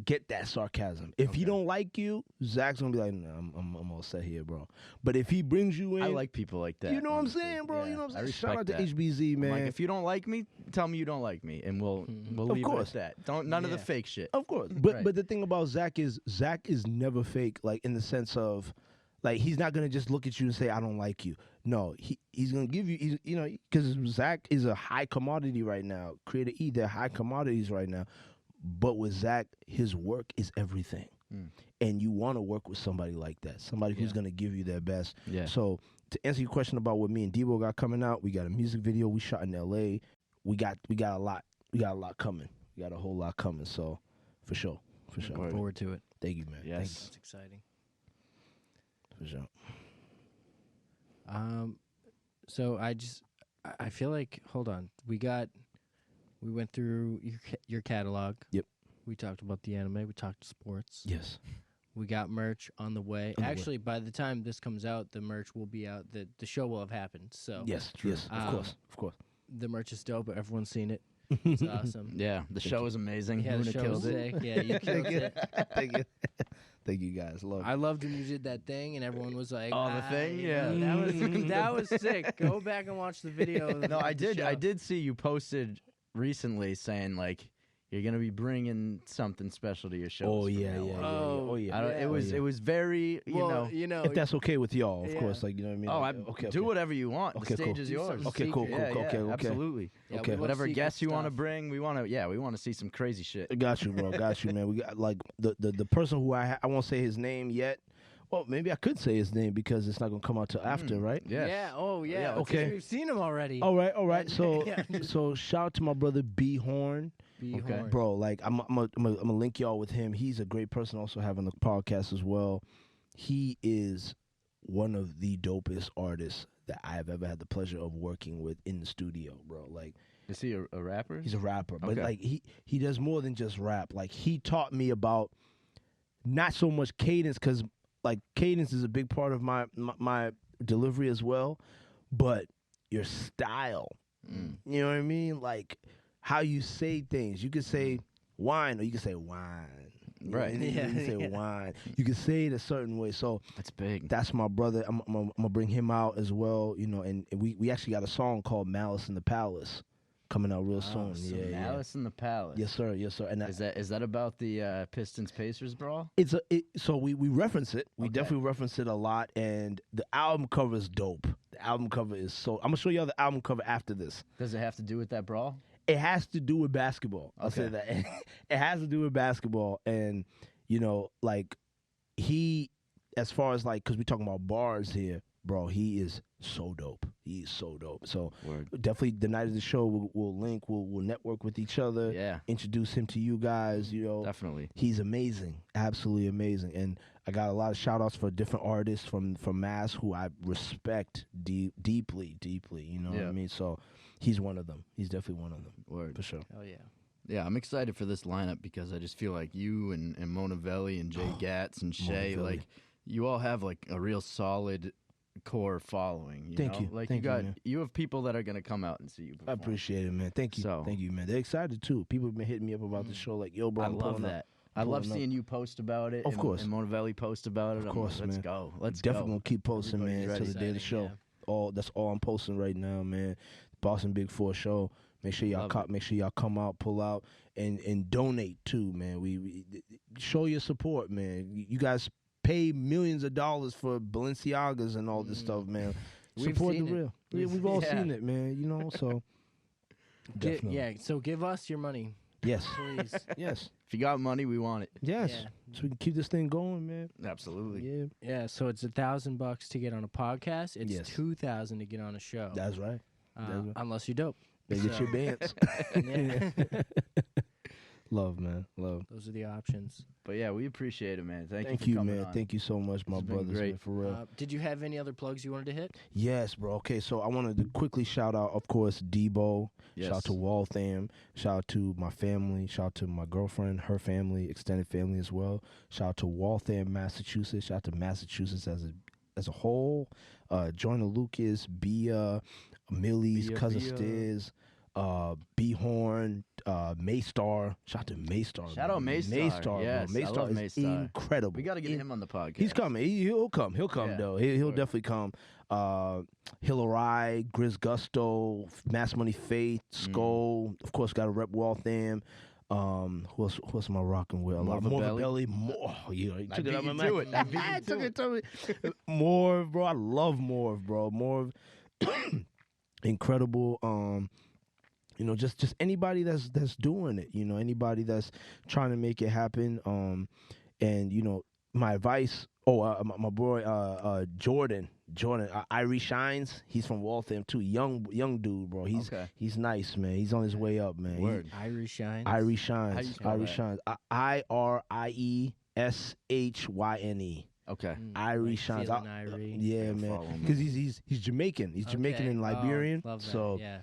get that sarcasm. If he don't like you, Zach's gonna be like, nah, I'm all set here, bro. But if he brings you in, I like people like that. You know honestly. what I'm saying, bro? Yeah, You know what I'm I saying? respect Shout out to that. HBZ, man. Like, if you don't like me, tell me you don't like me, and we'll leave it at that. None of the fake shit. Of course, but the thing about Zach is never fake. Like in the sense of, like he's not gonna just look at you and say I don't like you. No, he's gonna give you, you know, because Zach is a high commodity right now. Creator E, they're high commodities right now. But with Zach, his work is everything. And you want to work with somebody like that, somebody who's going to give you their best. Yeah. So to answer your question about what me and Debo got coming out, we got a music video we shot in L.A. We got a lot. We got a lot coming. We got a whole lot coming. So for sure. Looking forward to it. Thank you, man. Yes. It's exciting. For sure. So I feel like, hold on. We went through your catalog. Yep. We talked about the anime. We talked sports. Yes. We got merch on the way. Actually, by the time this comes out, the merch will be out. The show will have happened. So yes, of course. The merch is dope. Everyone's seen it. It's awesome. Yeah, the show is amazing. Yeah, the show was sick. Yeah, you killed it. Thank you. Thank you guys. I loved when you did that thing and everyone was like, "Oh, the thing, yeah, that was sick." Go back and watch the video. No, I did. I did see you posted recently saying like you're gonna be bringing something special to your show. Oh yeah. It was very you know. If that's okay with y'all, of course. Like you know what I mean. Oh, like, okay. Do whatever you want. Okay, the stage is yours. Okay, cool. Okay, absolutely. Yeah, okay. Whatever guests you want to bring, we want to see some crazy shit. Got you, bro. Got you, man. We got like the person who I won't say his name yet. Well, maybe I could say his name because it's not gonna come out till after, right? Yes. Yeah. Oh, yeah. Yeah, okay. We've seen him already. All right. So, so shout out to my brother B Horn. Horn. Bro, like I'm gonna link y'all with him. He's a great person, also having the podcast as well. He is one of the dopest artists that I have ever had the pleasure of working with in the studio, bro. Like, is he a rapper? He's a rapper, but Okay. like he does more than just rap. Like he taught me about not so much cadence, because like cadence is a big part of my delivery as well, but your style. You know what I mean? Like how you say things. You could say wine, or you could say wine. Right. You can say wine. You can say it a certain way. So that's big. That's my brother. I'm gonna bring him out as well. You know, and we actually got a song called "Malice in the Palace" coming out real soon. So yeah, Malice in the Palace. Yes, sir. And is that about the Pistons Pacers brawl? So we reference it. We definitely reference it a lot, and the album cover is dope. The album cover is so. I'm gonna show y'all the album cover after this. Does it have to do with that brawl? It has to do with basketball. I'll say that. It has to do with basketball, and you know, like he, as far as like, because we're talking about bars here, bro. He is so dope. He is so dope. So definitely, the night of the show, we'll link. We'll network with each other. Yeah. Introduce him to you guys. You know, definitely. He's amazing. Absolutely amazing. And I got a lot of shout outs for different artists from Mass who I respect deeply. You know what I mean? So he's one of them. He's definitely one of them. Word. For sure. Hell yeah. Yeah, I'm excited for this lineup because I just feel like you and Mona Velli and Jay Gatz and Shay, like you all have like a real solid core following. Thank you. Like Thank you have people that are gonna come out and see you perform. I appreciate it, man. Thank you. Thank you, man. They're excited too. People have been hitting me up about the show, like, yo, bro, I love that. I love seeing you post about it. Of course. And Mona Velli post about it. Of course, man. Let's go. Definitely gonna keep posting, man, until the day of the show. Yeah. That's all I'm posting right now, man. Boston Big 4 show. Make sure y'all come out, pull out, and donate too, man. We show your support, man. You guys pay millions of dollars for Balenciagas and all this stuff, man. Support the real. We've all seen it, man. You know, so definitely. So give us your money. Yes. Please. Yes. If you got money, we want it. Yes. Yeah. So we can keep this thing going, man. Absolutely. Yeah. Yeah, so it's $1,000 to get on a podcast. It's Yes. $2,000 to get on a show. That's right. that's right. Unless you're dope. They get So- your dance. Yeah. Love, man. Love. Those are the options. But yeah, we appreciate it, man. Thank Thank you you, for coming man. on. Thank you so much, my This has been brothers, great. man, for real. Did you have any other plugs you wanted to hit? Yes, bro. Okay, so I wanted to quickly shout out, of course, Debo. Yes. Shout out to Waltham. Shout out to my family. Shout out to my girlfriend, her family, extended family as well. Shout out to Waltham, Massachusetts. Shout out to Massachusetts as a whole. Joyner Lucas, Bia, Millie's, Bia, Cousin Bia. Stiz, B-Horn, Maystar. Shout out to Maystar. Shout out man. Maystar. Maystar, Yes, bro. I Maystar love is Maystar. incredible. We got to get him on the podcast. He's coming. He'll come. He'll come Yeah, though. He'll sure. definitely come. Hillary, Grizz Gusto, Mass Money Faith, Skull. Of course, got to rep Waltham. Who else am I rocking with? A lot. Morva Belly. More. Yeah, you I took it beat out my you mouth. to it. I beat you I to took it. it to me. Morv, bro. I love Morv, bro. Morv, incredible. Just anybody that's doing it. Anybody that's trying to make it happen. And my advice. My boy Jordan, Irie Shines. He's from Waltham too. Young dude, bro. He's nice, man. He's on his way up, man. Word. Irie Shines. Irie How you Shines. spell Irie that? Shines. IRIESHYNE. Okay. Irie Like Shines. feeling Irie. Yeah, Gotta man. follow him. Because he's Jamaican. He's Jamaican Okay. and Oh, Liberian. love that. So yeah.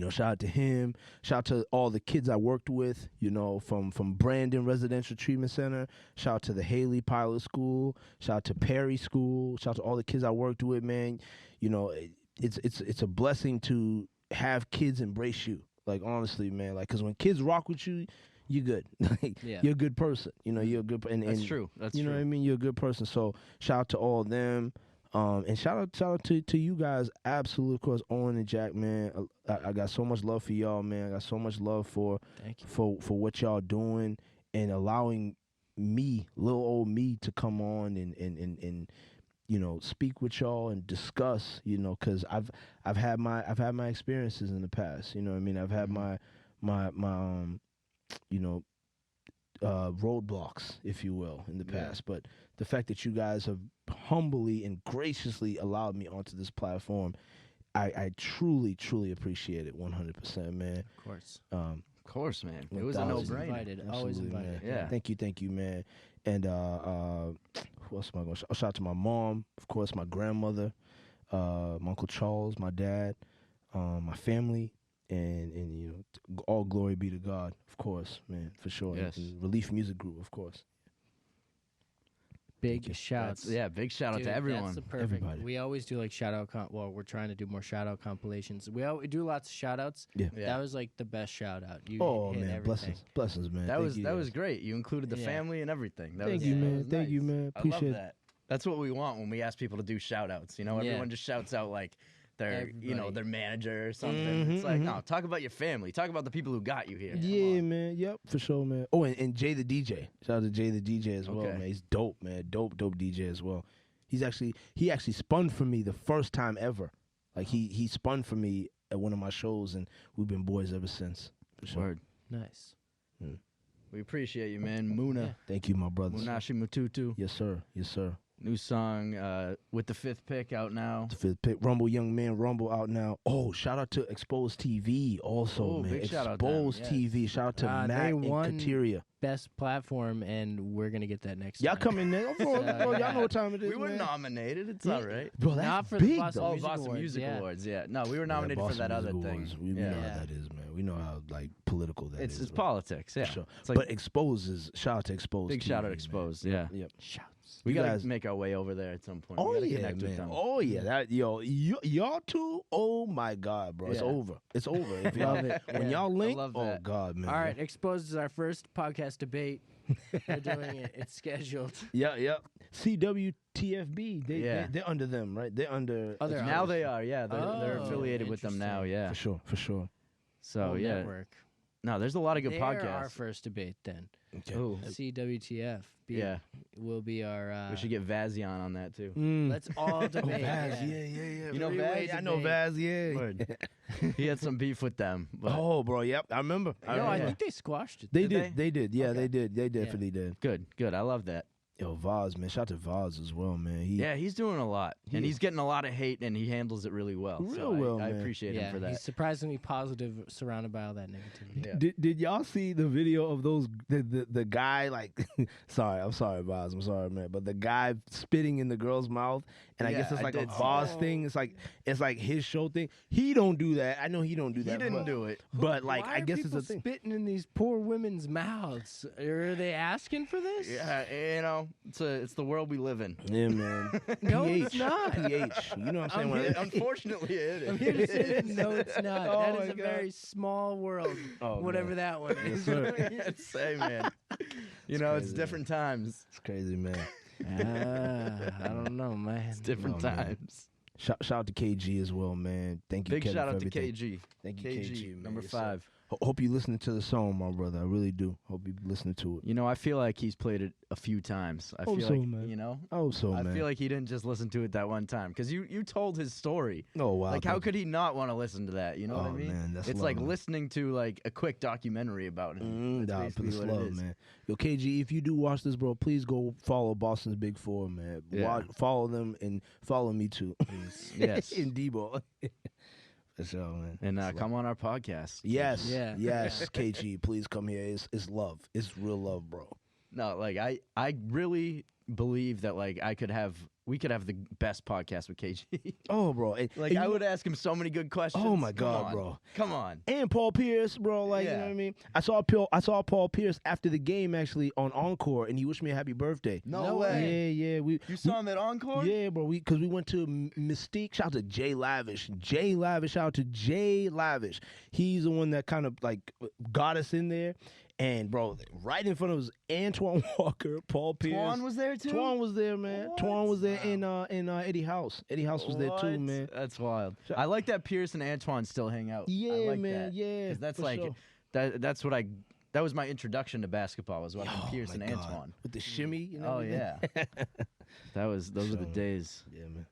shout out to him. Shout out to all the kids I worked with, from Brandon Residential Treatment Center. Shout out to the Haley Pilot School. Shout out to Perry School. Shout out to all the kids I worked with, man. It's a blessing to have kids embrace you. Like, honestly, man. Like, because when kids rock with you, you're good. Like, Yeah. you're a good person. You're a good and That's true. That's you true. know what I mean? You're a good person. So shout out to all of them. And shout out to you guys, absolutely, of course, Owen and Jack, man. I got so much love for y'all, man. I got so much love for Thank you. for what y'all doing and allowing me, little old me, to come on and speak with y'all and discuss, because I've had my experiences in the past. You know what I mean? I've had my roadblocks, if you will, in the past. But the fact that you guys have humbly and graciously allowed me onto this platform, I truly, truly appreciate it 100%, man. Of course. Of course, man. It was a 1000. Always no-brainer. invited. Always Absolutely, invited. man. Yeah. Thank you, man. And who else am I going to shout out to? My mom, of course, my grandmother, my Uncle Charles, my dad, my family, and all glory be to God, of course, man, for sure. Yes. And Relief Music Group, of course. Big shouts. Big shout out Dude, to everyone. That's the perfect. Everybody. We always do like shout out. We're trying to do more shout out compilations. We do lots of shout outs. Yeah. Yeah. That was like the best shout out. You Oh, hit man, everything. blessings, man. That Thank was you, that guys. was great. You included the Yeah. family and everything. That Thank was, you, that man. was Thank you, nice. man. I Appreciate love it. that. That's what we want when we ask people to do shout outs. Yeah. Everyone just shouts out like their Everybody. their manager or something. Mhm, It's like, mhm. no, talk about your family. Talk about the people who got you here. Come Yeah, on. man. Yep, for sure, man. Oh, and Jay the DJ. Shout out to Jay the DJ as well, Okay. man. He's dope, man. Dope DJ as well. He actually spun for me the first time ever. Like he spun for me at one of my shows, and we've been boys ever since. For sure. Word. Nice. We appreciate you, man. Muna. Thank you, my brothers. Munashi Mututu. Yes, sir. Yes, sir. New song with the 5th pick out now. The fifth pick, Rumble Young Man, Rumble out now. Oh, shout out to Exposed TV also, Oh, man. big shout out to them, Exposed yes. TV. Shout out to They Matt and won Kateria. Best platform, and we're gonna get that next. Y'all time. come in there. Bro, y'all yeah. know what time it is, We were man. nominated. It's all right. Bro, that's Not for the big, Boston though. Oh, Music Boston Awards, Music yeah. Awards. Yeah. No, we were Yeah, nominated for Boston that other Music thing. Awards. We yeah. know how that is, man. We know how political that is. It's bro. politics. Yeah. For sure. It's like But Exposed is shout out to Exposed. big TV, shout out man. Exposed. Yeah. Yep. Shouts. We You gotta guys- make our way over there at some point. We Oh gotta yeah, connect with man. them. Oh yeah, that y'all two. Oh my God, bro, it's Yeah. over. It's over. If Love y'all, it. when Yeah. y'all link, love oh that. God, man. All right, Exposed is our first podcast debate. We're doing it. It's scheduled. Yeah. CWTFB. Yeah. They're under them, right? They're under. Oh, they're Now under. they are. Yeah. They're Oh, affiliated with them now. interesting. Yeah. for sure. So Whole yeah. network. No, there's a lot of good They're podcasts. our first debate then. Okay. Ooh. CWTF. Yeah. Will be our. We should get Vazion on that too. Let's all Oh, debate. Vaz, yeah. yeah. You know Three-way Vaz? I know debate. Vaz, yeah. Word. He had some beef with them. But Oh, bro, yep, I remember. No, I yeah. think they squashed it. They Did did. Yeah, Okay. they did. They definitely did. good. I love that. Yo, Vaz, man. Shout out to Vaz as well, man. Yeah, he's doing a lot, and he's getting a lot of hate, and he handles it really well. Real so well, I man. appreciate Yeah, him for that. he's surprisingly positive, surrounded by all that negativity. Yeah. Did y'all see the video of those the guy like I'm sorry, Vaz, I'm sorry, man, but the guy spitting in the girl's mouth, and I Yeah, guess it's I like a did see Vaz that. thing. It's like his show thing. He don't do that. I know he don't do that. He didn't but, do it. But like Why I are guess it's people a thing. spitting in these poor women's mouths. Are they asking for this? Yeah, you know, it's the world we live in. Yeah, man. No, PH, it's not. PH. You know what I'm saying? When I- Unfortunately, it is. I'm here to say that no, it's not. Oh that my is a God. very small world, Oh, whatever man. that one Yes, is. sir. Say, man. You know, it's crazy, different times. It's crazy, man. I don't know, man. It's different Oh, man. times. Shout out to KG as well, man. Thank you, Big Kevin, shout for out to everything. KG. Thank you, KG, KG, man. number Yes, sir. 5. Hope you listening to the song, my brother. I really do. Hope you listening to it. You know, I feel like he's played it a few times. I Hope feel so, like, man. you know, Oh, so I man. feel like he didn't just listen to it that one time because you told his story. Oh wow. Like, how could he not want to listen to that? You know what I Oh, mean? man, that's it's love, like man. listening to like a quick documentary about him. That's Nah, for basically this what love, it is. man. Yo, KG, if you do watch this, bro, please go follow Boston's Big Four, man. Yeah. Follow them and follow me too. Yes. In Debo. For sure, man. And It's come on our podcast. Yes. Yeah. Yes, KG, please come here. It's love. It's real love, bro. No, like I really believe that like we could have the best podcast with KG. Oh, bro. And, Like and I you- would ask him so many good questions. Oh, my Come God, on. bro. Come on. And Paul Pierce, bro, like you know Yeah. what I mean. I saw Paul Pierce after the game actually on Encore, and he wished me a happy birthday. No way. Yeah, we You saw him at Encore? Yeah, bro. Because we went to Mystique. Shout out to Jay Lavish. Shout out to Jay Lavish. He's the one that kind of like got us in there. And bro, right in front of us, Antoine Walker, Paul Pierce. Twan was there too? Twan was there, man. What? Twan was there in Eddie House. Eddie House was there too, What? man. That's wild. I like that Pierce and Antoine still hang out. I Yeah, like man. that. Yeah, 'Cause that's for like sure. that was my introduction to basketball was watching Oh, Pierce my and God. Antoine. With the shimmy. And Oh everything. yeah. Those were the So, days. Yeah, man.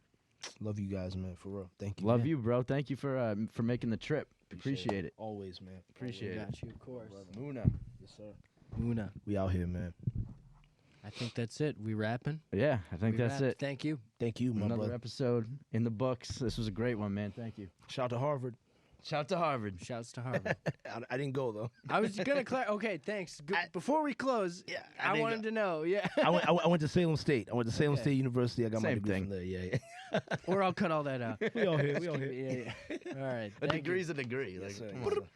Love you guys, man. For real. Thank you. Love man. you, bro. Thank you for making the trip. Appreciate it. Always, man. Appreciate it. Got you, of course. Muna. Yes, sir. Una. We out here, man. I think that's it. We wrapping? Yeah, I think We that's wrapped. it. Thank you. Thank you, my Another brother. episode in the books. This was a great one, man. Thank you. Shout out to Harvard. Shout out to Harvard. Shouts to Harvard. I didn't go though. I was gonna okay, thanks. Before we close, Yeah, I didn't wanted go. to know. Yeah. I went to Salem State. I went to Salem Okay. State University. I got my Same degree thing. from there. Yeah. Or I'll cut all that out. We all here. We all here. Yeah. All right. A thank you. degree's a degree. Yes, Like, sir. come Yes, on. sir.